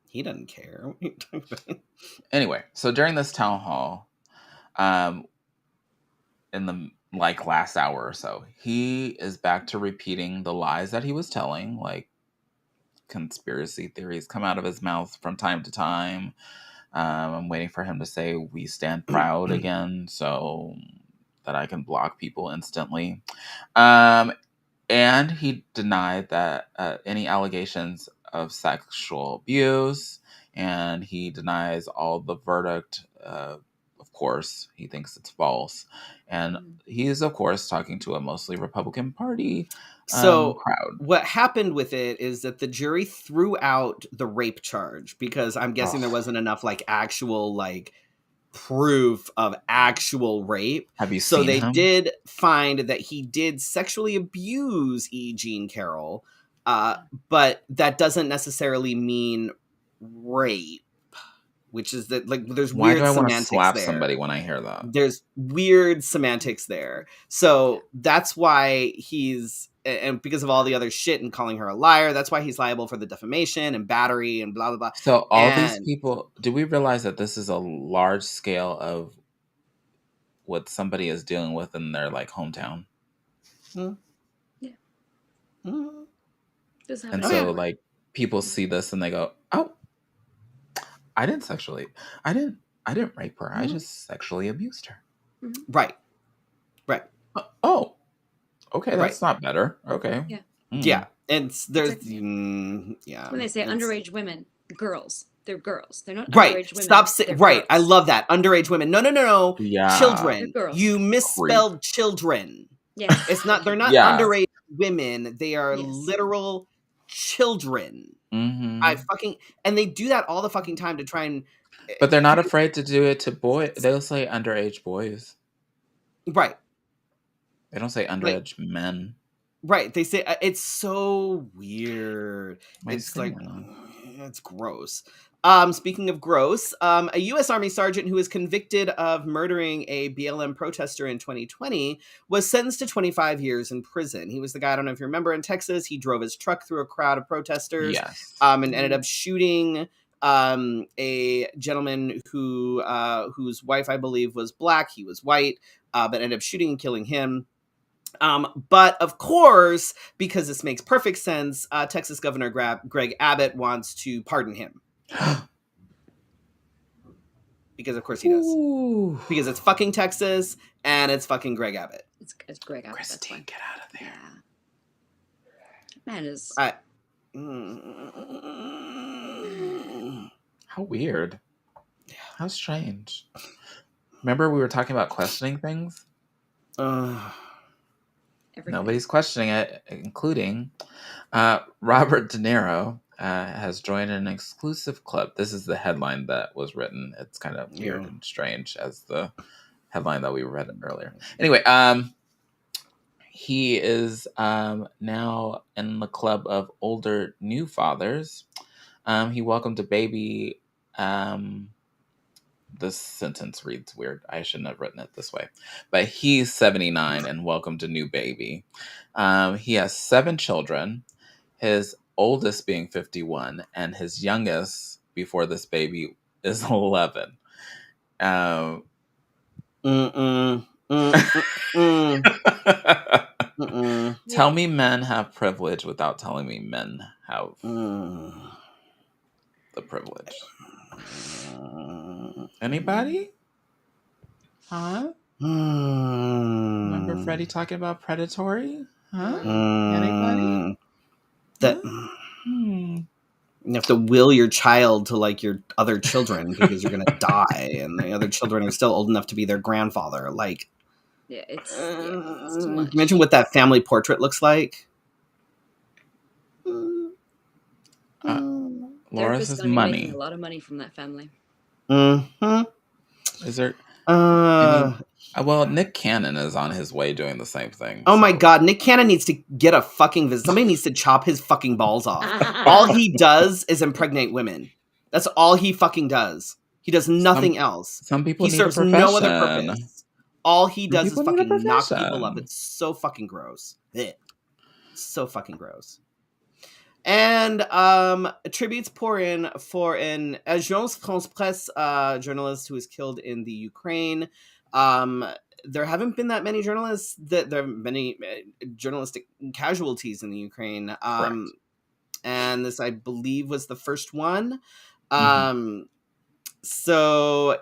He doesn't care. Anyway, so during this town hall, in the last hour or so, he is back to repeating the lies that he was telling. Like, conspiracy theories come out of his mouth from time to time. I'm waiting for him to say "We stand proud" again, so that I can block people instantly. And he denied that any allegations of sexual abuse, and he denies all the verdict. Of course, he thinks it's false, and he is, of course, talking to a mostly Republican Party crowd. What happened with it is that the jury threw out the rape charge because I'm guessing there wasn't enough actual proof of actual rape. Have you seen him? So they did find that he did sexually abuse E. Jean Carroll, but that doesn't necessarily mean rape, which is that there's Why weird do I want to semantics slap there. somebody when I hear that? There's weird semantics there. So that's why he's, and because of all the other shit and calling her a liar, that's why he's liable for the defamation and battery and blah, blah, blah. So all these people, do we realize that this is a large scale of what somebody is dealing with in their hometown? Yeah. And so people see this and they go, oh, I didn't rape her. I just sexually abused her. Right. Oh, okay. That's not better. Okay. Yeah. Yeah. And there's, when they say underage women, girls, they're girls. They're not underage women. Stop saying, right. Girls. I love that. Underage women. No. Yeah. Children. You misspelled children. Yeah. It's not, they're not underage women. They are literal children. And they do that all the fucking time to try and. But they're not afraid to do it to boys. They'll say underage boys. Right. They don't say underage men. Right. They say it's so weird. It's it's gross. Speaking of gross, a U.S. Army sergeant who was convicted of murdering a BLM protester in 2020 was sentenced to 25 years in prison. He was the guy, I don't know if you remember, in Texas. He drove his truck through a crowd of protesters Yes. and ended up shooting a gentleman whose wife, I believe, was black. He was white, but ended up shooting and killing him. But of course, because this makes perfect sense, Texas Governor Greg Abbott wants to pardon him. Because of course he does. Ooh. Because it's fucking Texas and it's fucking Greg Abbott. It's Greg Abbott. Christine, get out of there. Yeah. Man is. How weird. How strange. Remember we were talking about questioning things? Nobody's questioning it, including Robert De Niro has joined an exclusive club. This is the headline that was written. It's kind of weird and strange as the headline that we read earlier. Anyway, he is now in the club of older new fathers. He welcomed a baby. This sentence reads weird. I shouldn't have written it this way. But he's 79 and welcomed a new baby. He has 7 children, his oldest being 51, and his youngest before this baby is 11. Tell me men have privilege without telling me men have the privilege. Anybody? Huh? Remember Freddie talking about predatory? Huh? Anybody? You have to will your child to like your other children because you're gonna die, and the other children are still old enough to be their grandfather. Like, it's too much. Imagine what that family portrait looks like. Laura's is money. money. Making a lot of money from that family. Is there? Well, Nick Cannon is on his way doing the same thing. Oh my God, Nick Cannon needs to get a fucking visit. Somebody needs to chop his fucking balls off. All he does is impregnate women. That's all he fucking does. He does nothing else. Some people he need serves a no other purpose. All he does is fucking knock people up. It's so fucking gross. So fucking gross. And tributes pour in for an Agence France Presse journalist who was killed in the Ukraine. There haven't been that many journalists. There have many journalistic casualties in the Ukraine. And this, I believe, was the first one. So,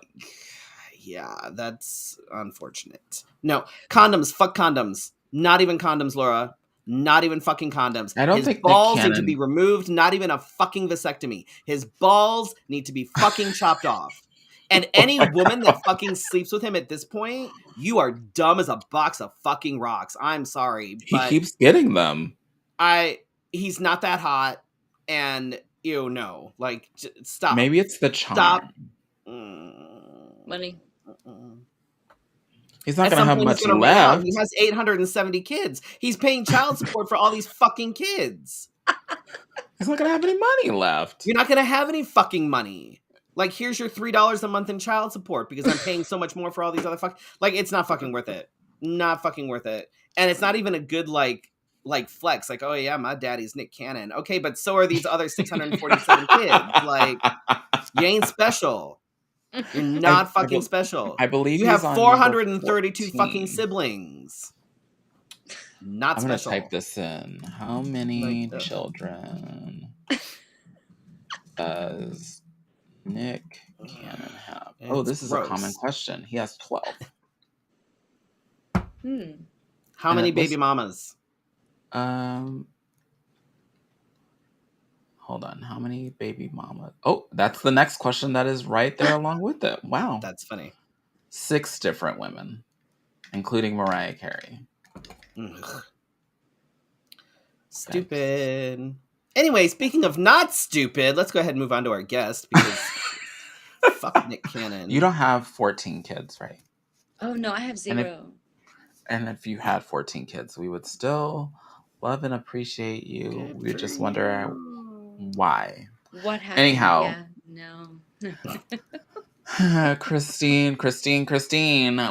yeah, that's unfortunate. No, condoms. Fuck condoms. Not even condoms, Laura. Not even fucking condoms. I don't His think balls need to be removed. Not even a fucking vasectomy. His balls need to be fucking chopped off. And any woman that fucking sleeps with him at this point, you are dumb as a box of fucking rocks. I'm sorry, but he keeps getting them. He's not that hot, and no, like stop. Maybe it's the charm. Stop. Money. He's not going to have much left. He has 870 kids. He's paying child support for all these fucking kids. He's not going to have any money left. You're not going to have any fucking money. Like, here's your $3 a month in child support because I'm paying so much more for all these other like, it's not fucking worth it. Not fucking worth it. And it's not even a good, like flex. Like, oh yeah, my daddy's Nick Cannon. Okay, but so are these other 647 kids. Like, you ain't special. You're not fucking special. I believe you have 432 fucking siblings. Not I'm special. I'm gonna type this in. How many children does Nick Cannon have? This is a common question. He has 12. How many baby mamas? Hold on. How many baby mamas? Oh, that's the next question that is right there along with it. Wow. That's funny. 6 different women, including Mariah Carey. Stupid. Thanks. Anyway, speaking of not stupid, let's go ahead and move on to our guest because fuck Nick Cannon. You don't have 14 kids, right? Oh, no, I have 0. And if you had 14 kids, we would still love and appreciate you. We just wonder why. What happened? Anyhow. Yeah, no. Christine,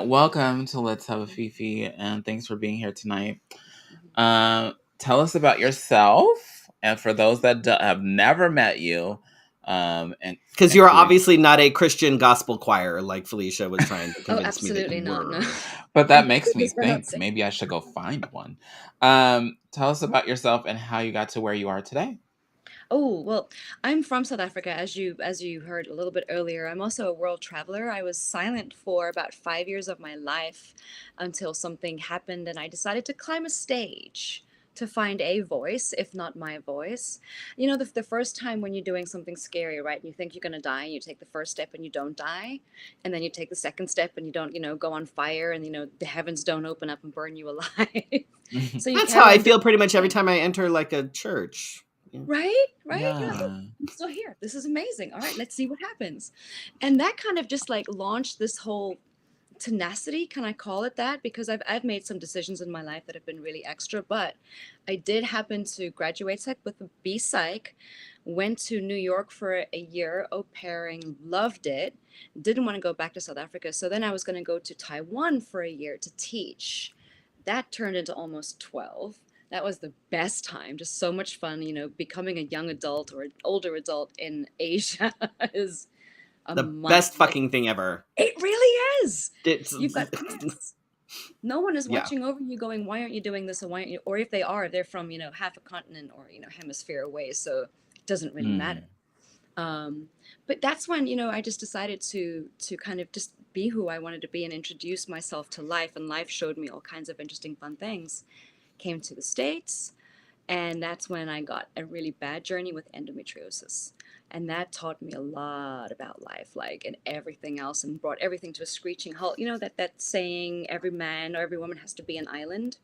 welcome to Let's Have a Fifi, and thanks for being here tonight. Tell us about yourself, and for those that have never met you, and because you're obviously not a Christian gospel choir like Felicia was trying to convince me that you were. No. But that makes me think maybe I should go find one. Tell us about yourself and how you got to where you are today. Oh, well, I'm from South Africa, as you heard a little bit earlier. I'm also a world traveler. I was silent for about 5 years of my life until something happened and I decided to climb a stage to find a voice, if not my voice. You know, the first time when you're doing something scary, right? And you think you're going to die, and you take the first step and you don't die. And then you take the second step and you don't, go on fire, and, the heavens don't open up and burn you alive. So That's how I feel pretty much every time I enter like a church. Right? Yeah. You're like, oh, I'm still here. This is amazing. All right, let's see what happens. And that kind of just like launched this whole tenacity, can I call it that? Because I've made some decisions in my life that have been really extra, but I did happen to graduate psych with a B psych, went to New York for a year au pairing, loved it, didn't want to go back to South Africa. So then I was going to go to Taiwan for a year to teach. That turned into almost 12. That was the best time. Just so much fun. Becoming a young adult or an older adult in Asia is the best fucking thing ever. It really is. You've got kids. No one is watching over you going, why aren't you doing this? And why aren't you? Or if they are, they're from, half a continent or, hemisphere away. So it doesn't really matter. But that's when, I just decided to kind of just be who I wanted to be and introduce myself to life. And life showed me all kinds of interesting, fun things. Came to the States, and that's when I got a really bad journey with endometriosis. And that taught me a lot about life, and everything else, and brought everything to a screeching halt. You know that saying, every man or every woman has to be an island?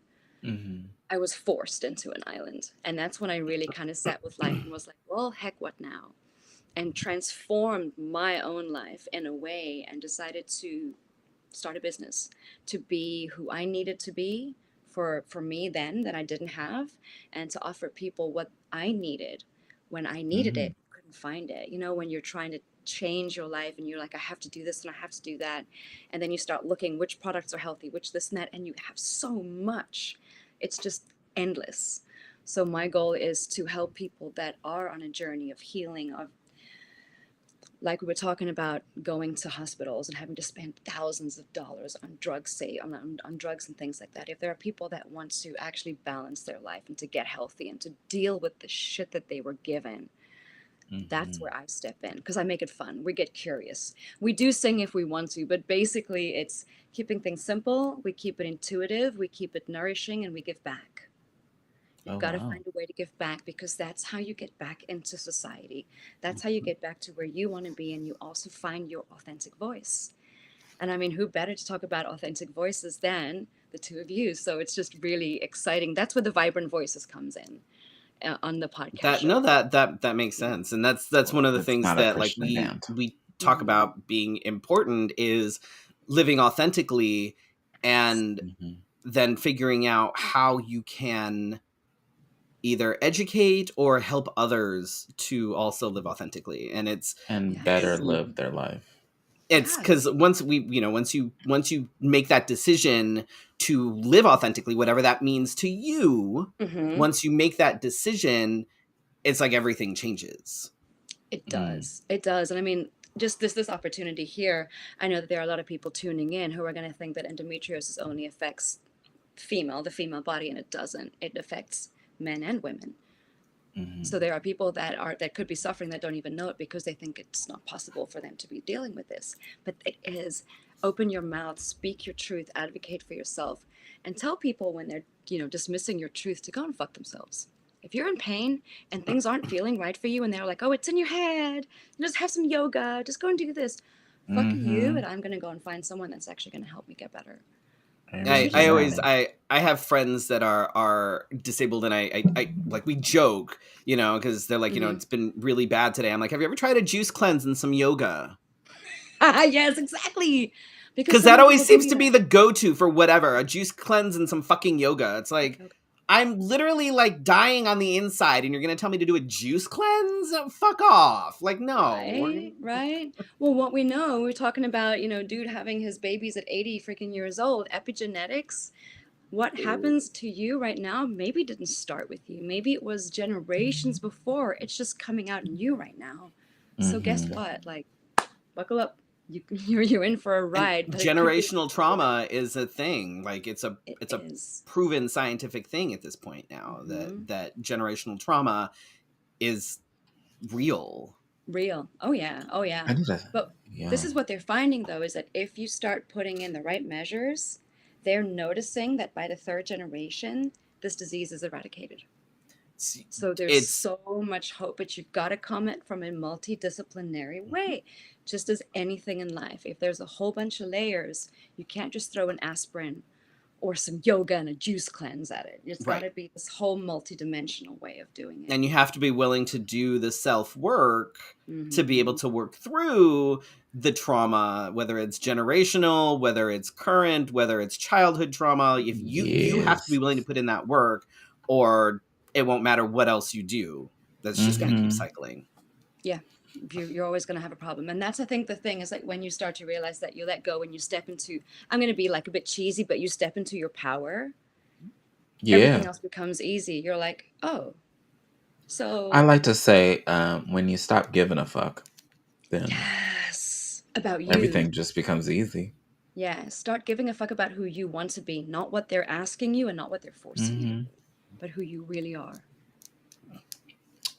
Mm-hmm. I was forced into an island. And that's when I really kind of sat with life and was like, well, heck, what now? And transformed my own life in a way and decided to start a business, to be who I needed to be for me then that I didn't have, and to offer people what I needed when I needed it, couldn't find it. When you're trying to change your life and you're like, I have to do this and I have to do that. And then you start looking which products are healthy, which this and that, and you have so much. It's just endless. So my goal is to help people that are on a journey of healing, of like we were talking about going to hospitals and having to spend thousands of dollars on drugs, on drugs and things like that. If there are people that want to actually balance their life and to get healthy and to deal with the shit that they were given, that's where I step in, because I make it fun. We get curious. We do sing if we want to, but basically it's keeping things simple. We keep it intuitive. We keep it nourishing, and we give back. You've got to find a way to give back, because that's how you get back into society. That's how you get back to where you want to be, and you also find your authentic voice. And I mean, who better to talk about authentic voices than the two of you? So it's just really exciting. That's where the Vibrant Voices comes in on the podcast. That makes sense. And that's one of the things that we talk about being important is living authentically, and then figuring out how you can either educate or help others to also live authentically, and better live their life. It's because once you make that decision to live authentically, whatever that means to you, once you make that decision, it's like everything changes. It does. It does. And I mean, just this opportunity here, I know that there are a lot of people tuning in who are going to think that endometriosis only affects the female body, and it doesn't. It affects men and women. So there are people that could be suffering that don't even know it, because they think it's not possible for them to be dealing with this. But it is. Open your mouth, speak your truth, advocate for yourself, and tell people when they're dismissing your truth to go and fuck themselves. If you're in pain and things aren't feeling right for you, and they're like, oh, it's in your head, just have some yoga, just go and do this. Fuck you, and I'm gonna go and find someone that's actually gonna help me get better. I have friends that are disabled, and I like, we joke, because they're like, it's been really bad today. I'm like, have you ever tried a juice cleanse and some yoga? Yes, exactly. Because that always seems to be the go-to for whatever, a juice cleanse and some fucking yoga. It's like, I'm literally like dying on the inside, and you're gonna tell me to do a juice cleanse? Fuck off! Like, no. Right. Well, what we know, we're talking about, dude having his babies at 80 freaking years old, epigenetics. What happens to you right now maybe didn't start with you. Maybe it was generations before. It's just coming out in you right now. So guess Mm-hmm. what? Like, buckle up. You're in for a And ride, but it could be generational trauma is a thing. Like, it's a is. proven scientific thing at this point now, Mhm. that generational trauma is real. Real. Oh yeah. Oh yeah. I need to, But yeah. this is what they're finding though, is that if you start putting in the right measures, they're noticing that by the third generation, this disease is eradicated. So there's It's so much hope, but you've got to come at from a multidisciplinary way, just as anything in life. If there's a whole bunch of layers, you can't just throw an aspirin or some yoga and a juice cleanse at it. It's got right. to be this whole multidimensional way of doing it. And you have to be willing to do the self-work to be able Mhm. to work through the trauma, whether it's generational, whether it's current, whether it's childhood trauma. If you have to be Yes. willing to put in that work, or it won't matter what else you do. That's just going to keep Mm-hmm. cycling. Yeah, you're always going to have a problem. And that's, I think, the thing is like when you start to realize that you let go and you step into, I'm going to be like a bit cheesy, but you step into your power, everything Yeah. else becomes easy. You're like, oh, I so like to say, when you stop giving a fuck, then yes, about you. everything just becomes easy. Yeah, start giving a fuck about who you want to be, not what they're asking you and not what they're forcing you to Mm-hmm. be, but who you really are.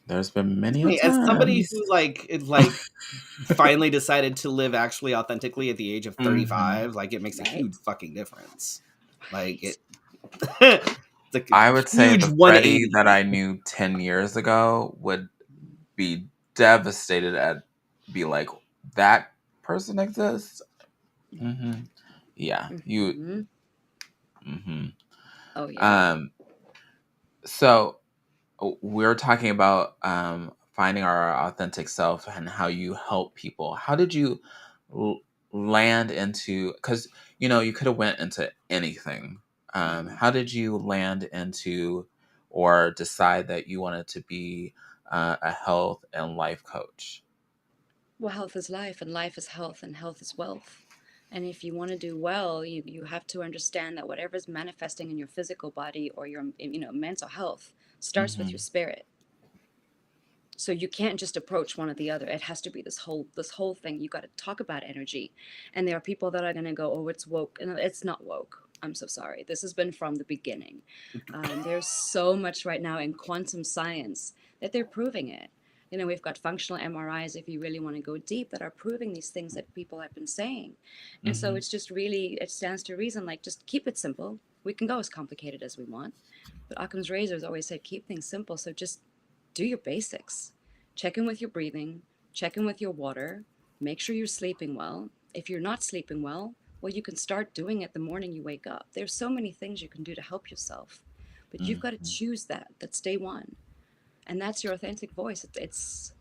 There's been many a As somebody times. who like finally decided to live actually authentically at the age of Mm-hmm. 35, like, it makes a Right? huge fucking difference. Like, Right. it's like a I would say huge the Freddie 180. that I knew 10 years ago would be devastated at, be like, that person exists? Mm-hmm. Yeah. You, Mm-hmm. mm-hmm. Oh, yeah. Um, so we're talking about finding our authentic self and how you help people. How did you l- land into? Because you could have went into anything. How did you land into or decide that you wanted to be a health and life coach? Well, health is life, and life is health, and health is wealth. And if you want to do well, you have to understand that whatever is manifesting in your physical body or your mental health starts with Mm-hmm. your spirit. So you can't just approach one or the other. It has to be this whole thing. You got to talk about energy, and there are people that are going to go, "Oh, it's woke," and it's not woke. I'm so sorry. This has been from the beginning. There's so much right now in quantum science that they're proving it. We've got functional MRIs, if you really want to go deep, that are proving these things that people have been saying. And so Mm-hmm. it's just really, it stands to reason, like, just keep it simple. We can go as complicated as we want. But Occam's razors always said, keep things simple. So just do your basics. Check in with your breathing, check in with your water, make sure you're sleeping well. If you're not sleeping well, you can start doing it the morning you wake up. There's so many things you can do to help yourself, but you've got to Mm-hmm. choose that. That's day one. And that's your authentic voice. It's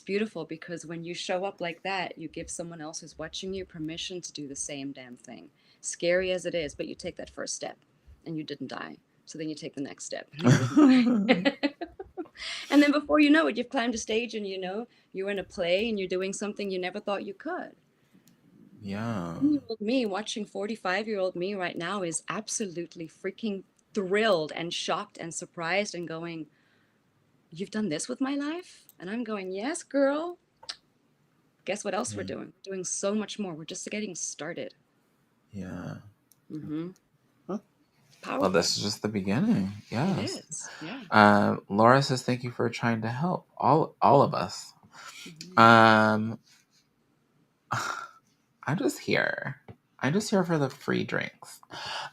beautiful because when you show up like that, you give someone else who's watching you permission to do the same damn thing. Scary as it is, but you take that first step and you didn't die. So then you take the next step and you didn't die. And then before you know it, you've climbed a stage and you're in a play and you're doing something you never thought you could. Yeah. 10-year-old me watching 45-year-old me right now is absolutely freaking thrilled and shocked and surprised and going, "You've done this with my life?" And I'm going, "Yes, girl. Guess what else we're Yeah. doing? We're doing so much more. We're just getting started." Yeah. Mm-hmm. Huh? Well, Powerful. this is just the beginning. It Yes. is. Yeah. Laura says thank you for trying to help all of us. Mm-hmm. Um, I'm just here. I'm just here for the free drinks.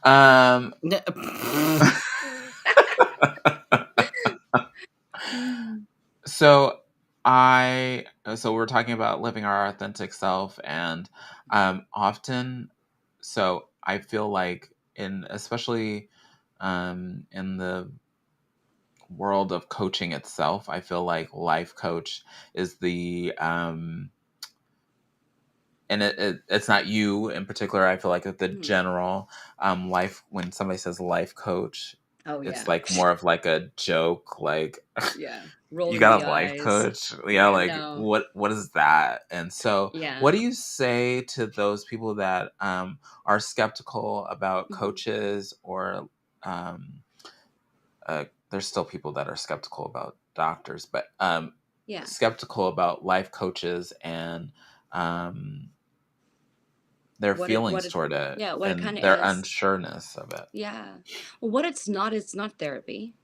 Um, so so we're talking about living our authentic self, and often, so I feel like especially in the world of coaching itself, I feel like life coach is the and it's not you in particular. I feel like the Mm-hmm. general life, when somebody says life coach, Oh it's yeah. like more of like a joke, like Yeah. you Rolling got the a life eyes. coach. Yeah, Yeah, like no. what is that? And so Yeah. what do you say to those people that are skeptical about Mhm. coaches, or there's still people that are skeptical about doctors, but Yeah. skeptical about life coaches and their What it feelings toward it yeah, what it and kind of their is. unsureness of it? Yeah. Well, what it's not therapy.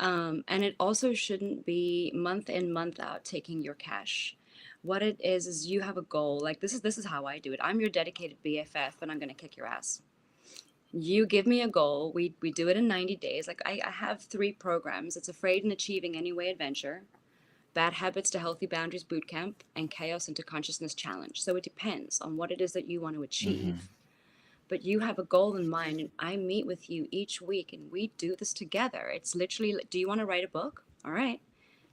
And it also shouldn't be month in, month out taking your cash. What it is you have a goal. Like this is how I do it. I'm your dedicated BFF and I'm gonna kick your ass. You give me a goal. We do it in 90 days. Like I have 3 programs. It's Afraid and Achieving Anyway Adventure, Bad Habits to Healthy Boundaries Bootcamp, and Chaos into Consciousness Challenge. So it depends on what it is that you want to Mm-hmm. achieve. But you have a goal in mind, and I meet with you each week, and we do this together. It's literally, do you want to write a book? All right.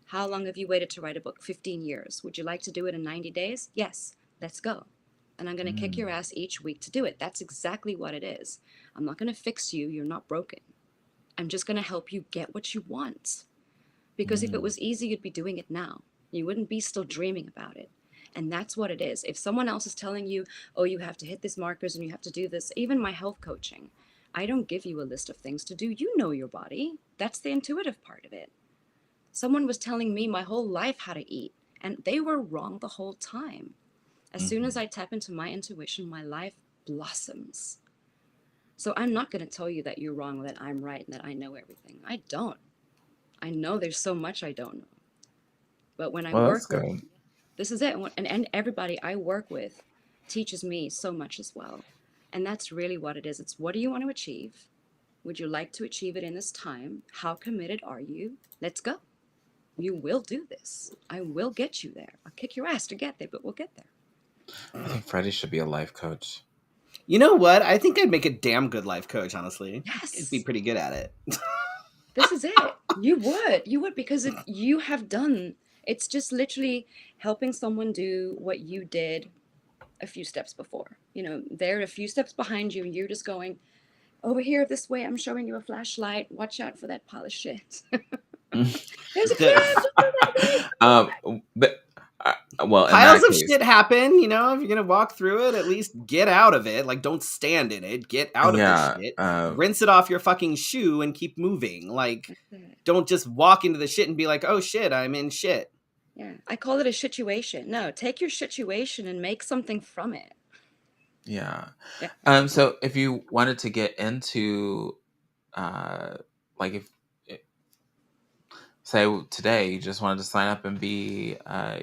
How long have you waited to write a book? 15 years. Would you like to do it in 90 days? Yes. Let's go. And I'm going to kick your Mm. ass each week to do it. That's exactly what it is. I'm not going to fix you. You're not broken. I'm just going to help you get what you want. Because if it Mm. was easy, you'd be doing it now. You wouldn't be still dreaming about it. And that's what it is. If someone else is telling you, oh, you have to hit these markers and you have to do this, even my health coaching, I don't give you a list of things to do. You know your body. That's the intuitive part of it. Someone was telling me my whole life how to eat, and they were wrong the whole time. As soon as Mm-hmm. I tap into my intuition, my life blossoms. So I'm not going to tell you that you're wrong, that I'm right, and that I know everything. I don't. I know there's so much I don't know. But when I Well, that's work with, good. this is it. And everybody I work with teaches me so much as well. And that's really what it is. It's what do you want to achieve? Would you like to achieve it in this time? How committed are you? Let's go. You will do this. I will get you there. I'll kick your ass to get there, but we'll get there. I think Freddie should be a life coach. You know what? I think I'd make a damn good life coach, honestly. Yes. I'd be pretty good at it. This is it. You would, because if you have done, it's just literally helping someone do what you did a few steps before. You know, they're a few steps behind you, and you're just going over here this way. I'm showing you a flashlight. Watch out for that pile of shit. There's a crab. Don't do that, baby. But well, in Piles that of case, shit happen, you know, if you're gonna walk through it, at least get out of it. Like, don't stand in it. Get out of the yeah, shit. Rinse it off your fucking shoe and keep moving. Like, That's it. don't just walk into the shit and be like, oh shit, I'm in shit. Yeah, I call it a situation. No, take your situation and make something from it. yeah. Yeah. So if you wanted to get into, like if say today you just wanted to sign up and be,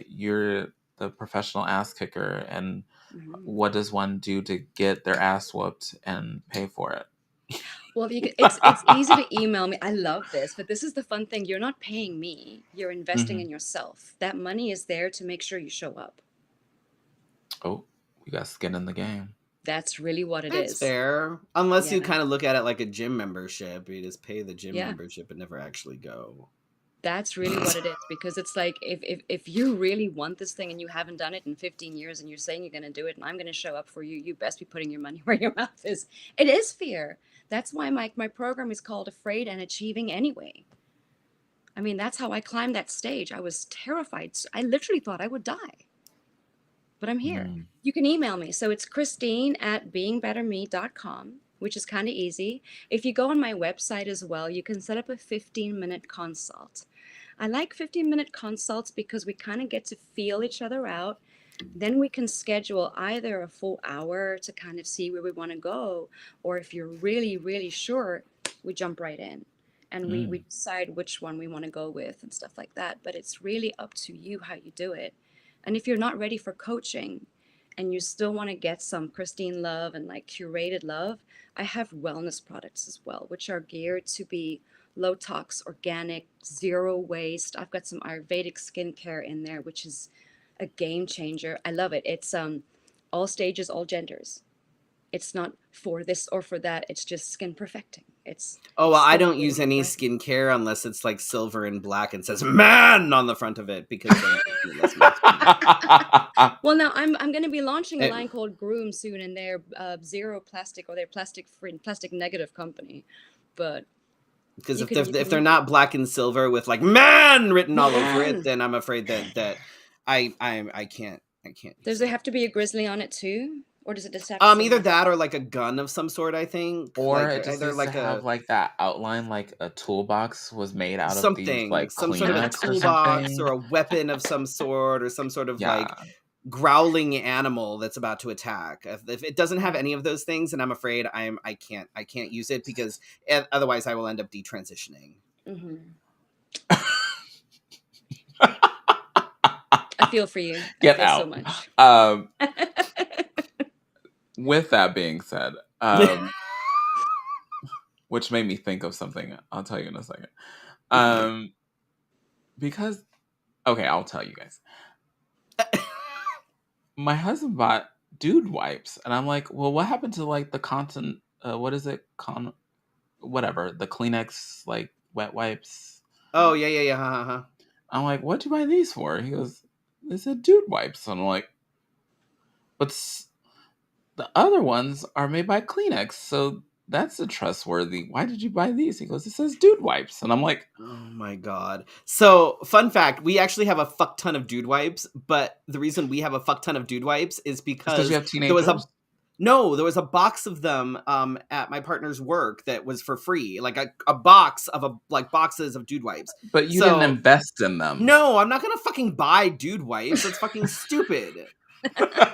you're the professional ass kicker, and Mhm. what does one do to get their ass whooped and pay for it? Well, it's easy to email me. I love this, but this is the fun thing. You're not paying me. You're investing Mhm. in yourself. That money is there to make sure you show up. Oh, we got skin in the game. That's really what it That's is. fair. Unless you Yeah. kind of look at it like a gym membership. You just pay the gym Yeah. membership and never actually go. That's really what it is, because it's like if you really want this thing and you haven't done it in 15 years and you're saying you're going to do it and I'm going to show up for you, you best be putting your money where your mouth is. It is fear. That's why my program is called Afraid and Achieving Anyway. I mean, that's how I climbed that stage. I was terrified. I literally thought I would die. But I'm here. Mm. You can email me. So it's Christine@beingbetterme.com, which is kind of easy. If you go on my website as well, you can set up a 15-minute consult. I like 15-minute consults because we kind of get to feel each other out. Then we can schedule either a full hour to kind of see where we want to go, or if you're really, really sure, we jump right in and we decide which one we want to go with and stuff like that. But it's really up to you how you do it. And if you're not ready for coaching and you still want to get some Christine love and like curated love, I have wellness products as well, which are geared to be low tox, organic, zero waste. I've got some Ayurvedic skincare in there, which is a game changer. I love it. It's all stages, all genders. It's not for this or for that. It's just skin perfecting. It's Oh, well, I skin don't use any skincare unless it's like silver and black and says "man" on the front of it, because then it lets me Well, now I'm going to be launching a It- line called Groom soon, and they're zero plastic, or they're plastic free, plastic negative company. But Because You if could they're make not it. black and silver with like "man" written all over it, Man! then I'm afraid that I can't Does use there it. have to be a grizzly on it too? Or does it just have to say Either man? that or like a gun of some sort, I think. Or Like it just either needs to like have a like that outline, like a toolbox was made out of these something, like some sort of a Kleenex or toolbox something. or a weapon of some sort or some sort of like Yeah. growling animal that's about to attack. If it doesn't have any of those things, then I'm afraid I can't use it because otherwise I will end up detransitioning. Mm-hmm. I feel for you. I Get feel so out. much. With that being said, which made me think of something. I'll tell you in a second. Because okay, I'll tell you guys. My husband bought dude wipes, and I'm like, well, what happened to like the content? What is it? Whatever, the Kleenex like wet wipes. Oh yeah. I'm like, what'd you buy these for? He goes, they said dude wipes. And I'm like, but the other ones are made by Kleenex, so that's a trustworthy. Why did you buy these? He goes, it says dude wipes. And I'm like, Oh my god. So, fun fact, we actually have a fuck ton of dude wipes, but the reason we have a fuck ton of dude wipes is it's because you because have there was teenagers. there was a box of them at my partner's work that was for free, like a box of like boxes of dude wipes. But you didn't So, invest in them. no, I'm not going to fucking buy dude wipes. That's fucking stupid.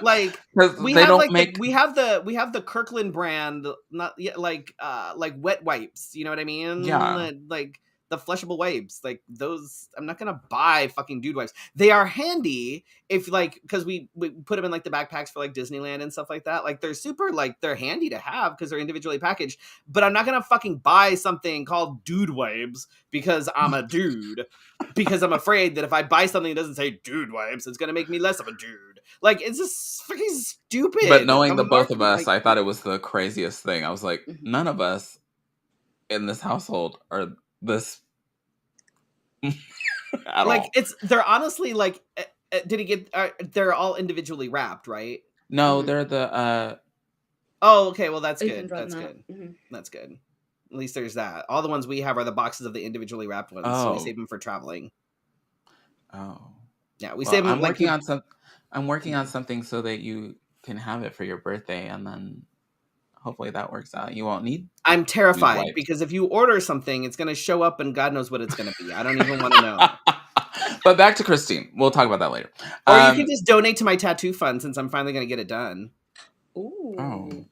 Like Because they don't make. we have the Kirkland brand, not yet like wet wipes, you know what I mean? Yeah. Like the flushable wipes, like those. I'm not gonna buy fucking dude wipes. They are handy if like because we put them in like the backpacks for like Disneyland and stuff like that. Like they're super like they're handy to have because they're individually packaged. But I'm not gonna fucking buy something called dude wipes because I'm a dude. Because I'm afraid that if I buy something that doesn't say dude wipes, it's gonna make me less of a dude. Like it's just fucking But stupid. knowing the I'm both not of us, like I thought it was the craziest thing. I was like, Mhm. none of us in this household are this at like all. they're honestly like did he get they're all individually wrapped, right? No, Mhm. they're the Oh, okay. Well, that's Even good. brought That's them out. good. Mhm. That's good. At least there's that. All the ones we have are the boxes of the individually wrapped ones, so we oh save them for traveling. oh. Yeah, we Well, save them like we. I'm working on something so that you can have it for your birthday, and then hopefully that works out. You won't need I'm dude terrified wipes. because if you order something, it's gonna show up and God knows what it's gonna be. I don't even want to know. But back to Christine. We'll talk about that later. Or you can just donate to my tattoo fund since I'm finally gonna get it done. Oh. Ooh.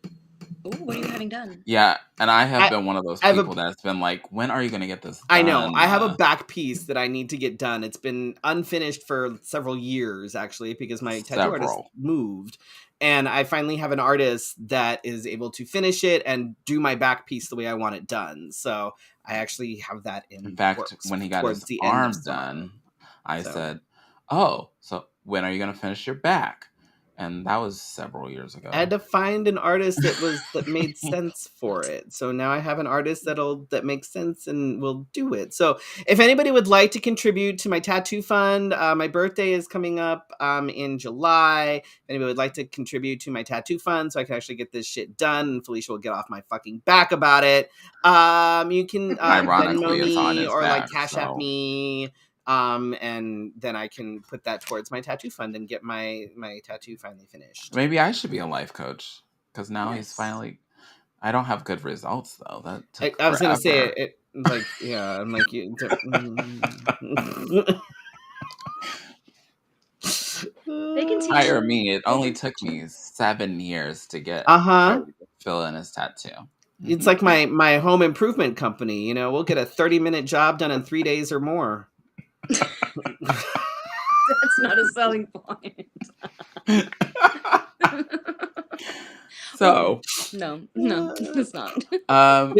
Ooh, what are you having done? Yeah, and I have I been one of those I have a people that's been like, when are you going to get this I know. done? I have a back piece that I need to get done. It's been unfinished for several years, actually, because my tattoo artist Several. moved. And I finally have an artist that is able to finish it and do my back piece the way I want it done. So I actually have that In in the fact, works when he got his towards the end of arm summer. done, I So said, oh, so when are you going to finish your back? And that was several years I had ago. to find an artist that made sense for it. So now I have an artist that makes sense and will do it. So if anybody would like to contribute to my tattoo fund, my birthday is coming up in July. If anybody would like to contribute to my tattoo fund so I can actually get this shit done and Felicia will get off my fucking back about it. You can Venmo Ironically, it's on me his or like back, Cash App so me. And then I can put that towards my tattoo fund and get my tattoo finally finished. maybe I should be a life coach because now he's Yes. finally. I don't have good results though. That took I was gonna say forever. it like yeah. I'm like you. They can teach Hire you. me. It They only can took teach you. me 7 years to get Uh-huh. ready to fill in his tattoo. It's Mhm. like my home improvement company. You know, we'll get a 30-minute job done in 3 days or more. That's not a selling point. So, No, it's not. um,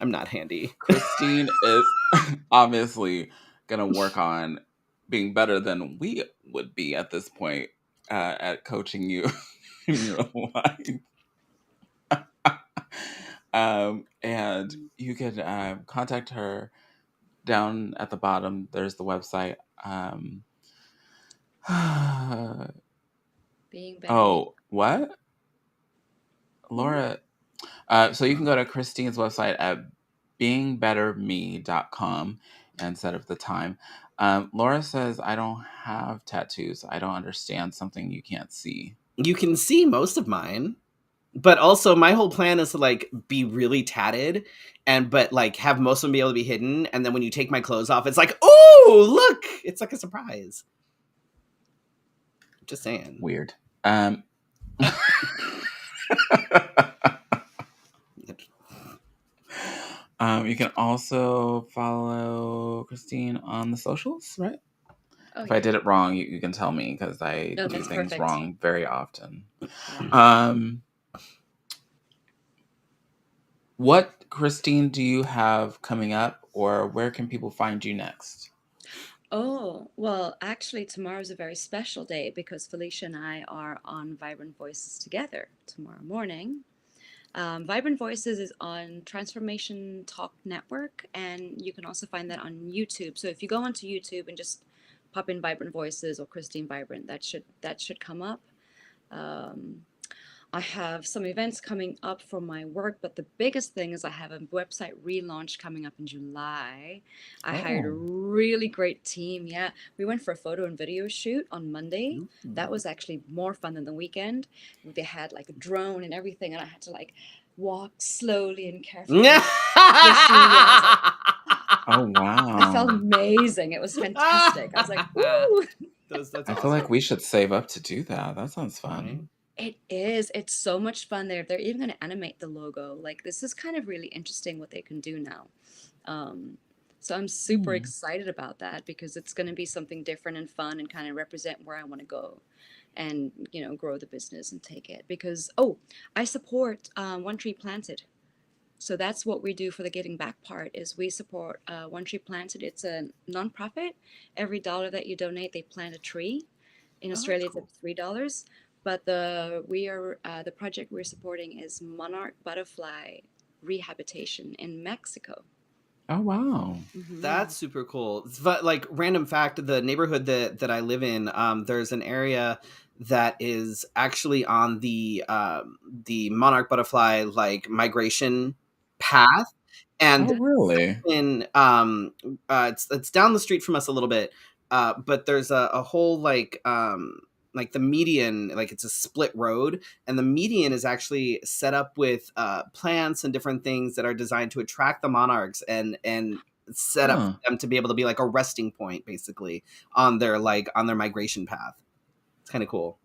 I'm not handy. Christine is obviously gonna work on being better than we would be at this point at coaching you in your life. And you can contact her down at the bottom. There's the website. Being better. Oh, what? Hmm? Laura. So you can go to Christine's website at beingbetterme.com and set up the time. Laura says, I don't have tattoos. I don't understand something you can't see. You can see most of mine. But also, my whole plan is to like be really tatted, but like have most of them be able to be hidden. And then when you take my clothes off, it's like, oh, look, it's like a surprise. Just saying. Weird. You can also follow Christine on the socials, right? If I did it wrong, you can tell me because I do things wrong very often. Yeah. What, Christine, do you have coming up, or where can people find you next? Oh, well, actually, tomorrow's a very special day because Felicia and I are on Vibrant Voices together tomorrow morning. Vibrant Voices is on Transformation Talk Network, and you can also find that on YouTube. So if you go onto YouTube and just pop in Vibrant Voices or Christine Vibrant, that should come up. I have some events coming up for my work, but the biggest thing is I have a website relaunch coming up in July. I hired a really great team. Yeah, we went for a photo and video shoot on Monday. That was actually more fun than the weekend. They had like a drone and everything, and I had to like walk slowly and carefully. Oh, wow. It felt amazing. It was fantastic. I was like, ooh. That's I awesome. feel like we should save up to do that. That sounds fun. Right? It is. It's so much fun. They're even going to animate the logo. Like, this is kind of really interesting what they can do now. So I'm super excited about that because it's going to be something different and fun and kind of represent where I want to go and, grow the business and take it. Because, I support One Tree Planted. So that's what we do for the giving back part is we support One Tree Planted. It's a nonprofit. Every dollar that you donate, they plant a tree. In Australia, cool. It's $3. But the project we're supporting is monarch butterfly rehabilitation in Mexico. Oh, wow. Mm-hmm. That's super cool. But like random fact, the neighborhood that I live in, there's an area that is actually on the monarch butterfly like migration path. And really? It's down the street from us a little bit. But there's a whole like the median, like it's a split road, and the median is actually set up with plants and different things that are designed to attract the monarchs and set up for them to be able to be like a resting point basically on their migration path. It's kind of cool.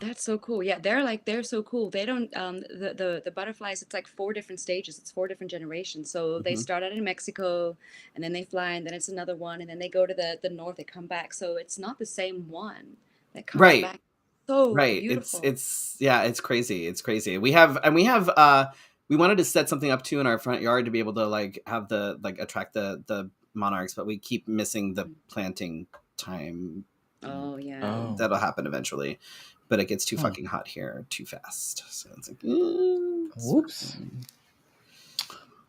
That's so cool. Yeah, they're so cool. They don't the butterflies, it's like 4 different stages. It's 4 different generations. So they start out in Mexico and then they fly and then it's another one and then they go to the north, they come back. So it's not the same one that comes back. So beautiful. It's crazy. It's crazy. We wanted to set something up too in our front yard to be able to like have the like attract the monarchs, but we keep missing the planting time. Oh yeah. That'll happen eventually. But it gets too fucking hot here too fast. So it's like, whoops.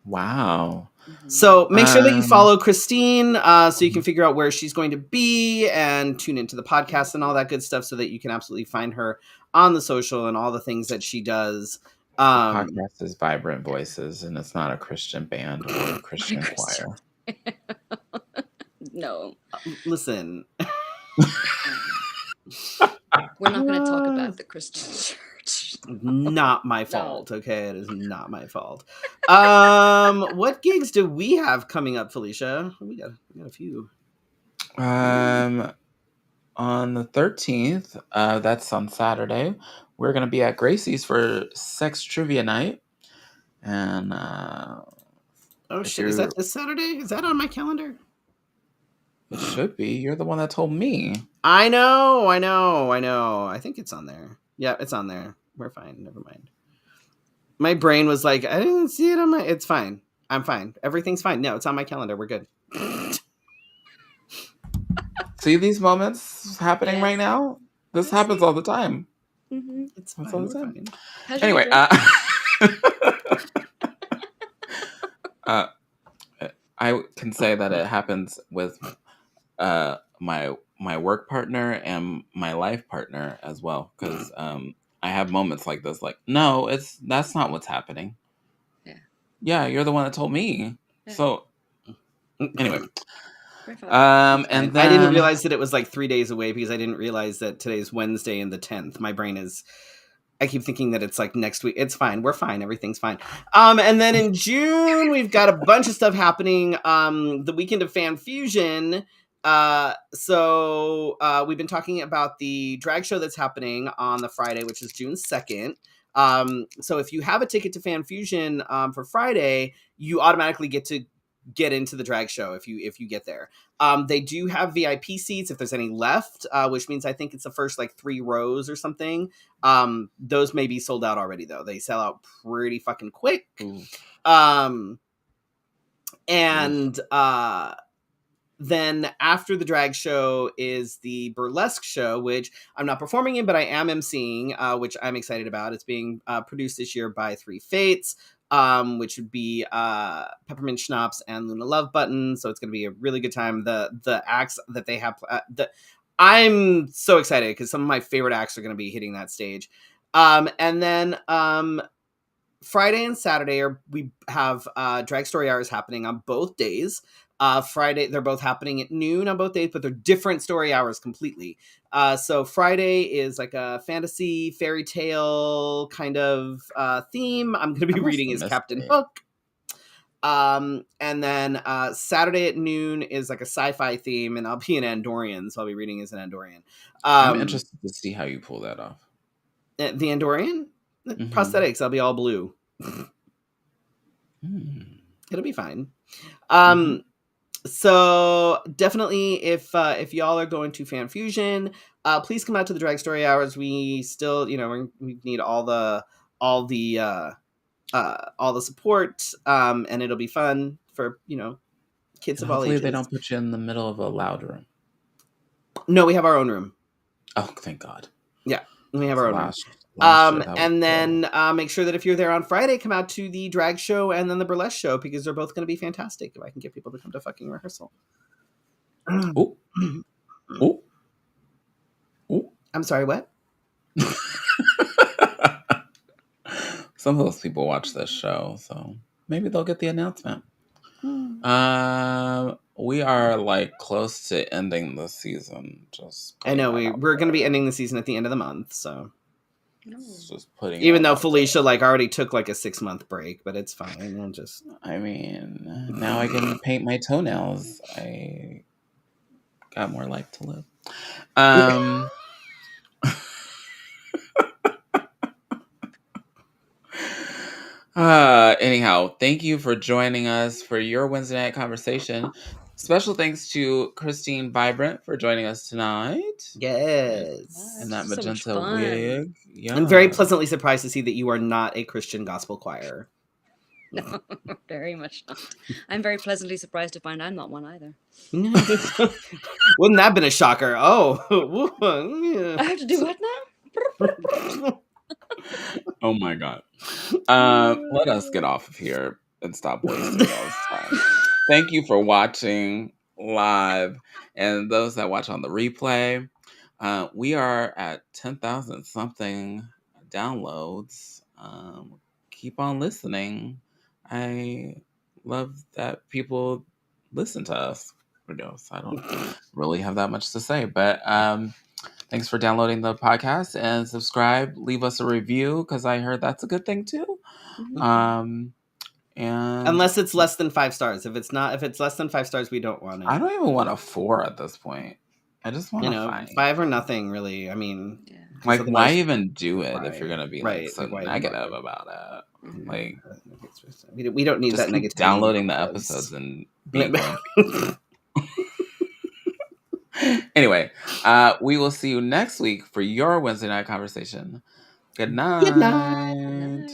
Wow. So make sure that you follow Christine so you can figure out where she's going to be and tune into the podcast and all that good stuff so that you can absolutely find her on the social and all the things that she does. The podcast is Vibrant Voices and it's not a Christian band or a Christian choir. No. Listen. We're not going to talk about the Christian church. Not my fault, okay? It is not my fault. What gigs do we have coming up, Felicia? We got a few. On the 13th, that's on Saturday, we're going to be at Gracie's for Sex Trivia Night. And oh shit, is that this Saturday? Is that on my calendar? It should be. You're the one that told me. I know. I think it's on there. Yeah, it's on there. We're fine. Never mind. My brain was like, I didn't see it on my... It's fine. I'm fine. Everything's fine. No, it's on my calendar. We're good. See these moments happening right now? This happens all the time. Mm-hmm. It's fine. All the time. Anyway, I can say that it happens with my work partner and my life partner as well, because I have moments like this, like, no, that's not what's happening. Yeah, you're the one that told me. So anyway, Very fun. and I didn't then realize that it was like 3 days away because I didn't realize that today's Wednesday and the 10th. My brain is. I keep thinking that it's like next week. It's fine. We're fine. Everything's fine. And then in June we've got a bunch of stuff happening. The weekend of Fan Fusion. So we've been talking about the drag show that's happening on the Friday, which is June 2nd. So if you have a ticket to Fan Fusion for Friday, you automatically get to get into the drag show if you get there. They do have VIP seats if there's any left, which means I think it's the first like 3 rows or something. Those may be sold out already though. They sell out pretty fucking quick. And then after the drag show is the burlesque show, which I'm not performing in, but I am emceeing, which I'm excited about. It's being produced this year by Three Fates, which would be Peppermint Schnapps and Luna Love Button. So it's going to be a really good time. The acts that they have, I'm so excited because some of my favorite acts are going to be hitting that stage. And then Friday and Saturday we have drag story hours happening on both days. Friday, they're both happening at noon on both days, but they're different story hours completely. So Friday is like a fantasy fairy tale kind of theme. I'm going to be reading as Captain Hook. And then Saturday at noon is like a sci-fi theme, and I'll be an Andorian, so I'll be reading as an Andorian. I'm interested to see how you pull that off. The Andorian? Prosthetics, I'll be all blue. It'll be fine. So definitely if y'all are going to Fan Fusion, please come out to the drag story hours. We still, we need all the support, and it'll be fun for, kids of all ages. Hopefully they don't put you in the middle of a loud room. No, we have our own room. Oh, thank God. Yeah, we have our own room. And then make sure that if you're there on Friday, come out to the drag show and then the burlesque show, because they're both going to be fantastic if I can get people to come to fucking rehearsal. Ooh. Ooh. Ooh. I'm sorry, what? Some of those people watch this show, so maybe they'll get the announcement. We are like close to ending the season. I know we're going to be ending the season at the end of the month, so just putting. Even though Felicia already took like a 6-month break, but it's fine. We'll just. I mean, now I can paint my toenails. I got more life to live. Anyhow, thank you for joining us for your Wednesday night conversation. Special thanks to Christine Vibrant for joining us tonight. Yes. And that magenta wig. Yeah. I'm very pleasantly surprised to see that you are not a Christian gospel choir. No, very much not. I'm very pleasantly surprised to find I'm not one either. Wouldn't that have been a shocker? Oh. I have to do what now? Oh my God. Let us get off of here and stop wasting y'all's time. Thank you for watching live, and those that watch on the replay. We are at 10,000 something downloads. Keep on listening. I love that people listen to us. I don't really have that much to say, but thanks for downloading the podcast, and subscribe. Leave us a review, because I heard that's a good thing too. And unless it's less than 5 stars. If it's less than 5 stars, we don't want it. I don't even want a 4 at this point. I just want a 5 or nothing, really. I mean, like, why even do it if you're gonna be like so negative about it? Like, we don't need that negativity. Downloading the episodes and being grumpy. Anyway, we will see you next week for your Wednesday night conversation. Good night. Good night.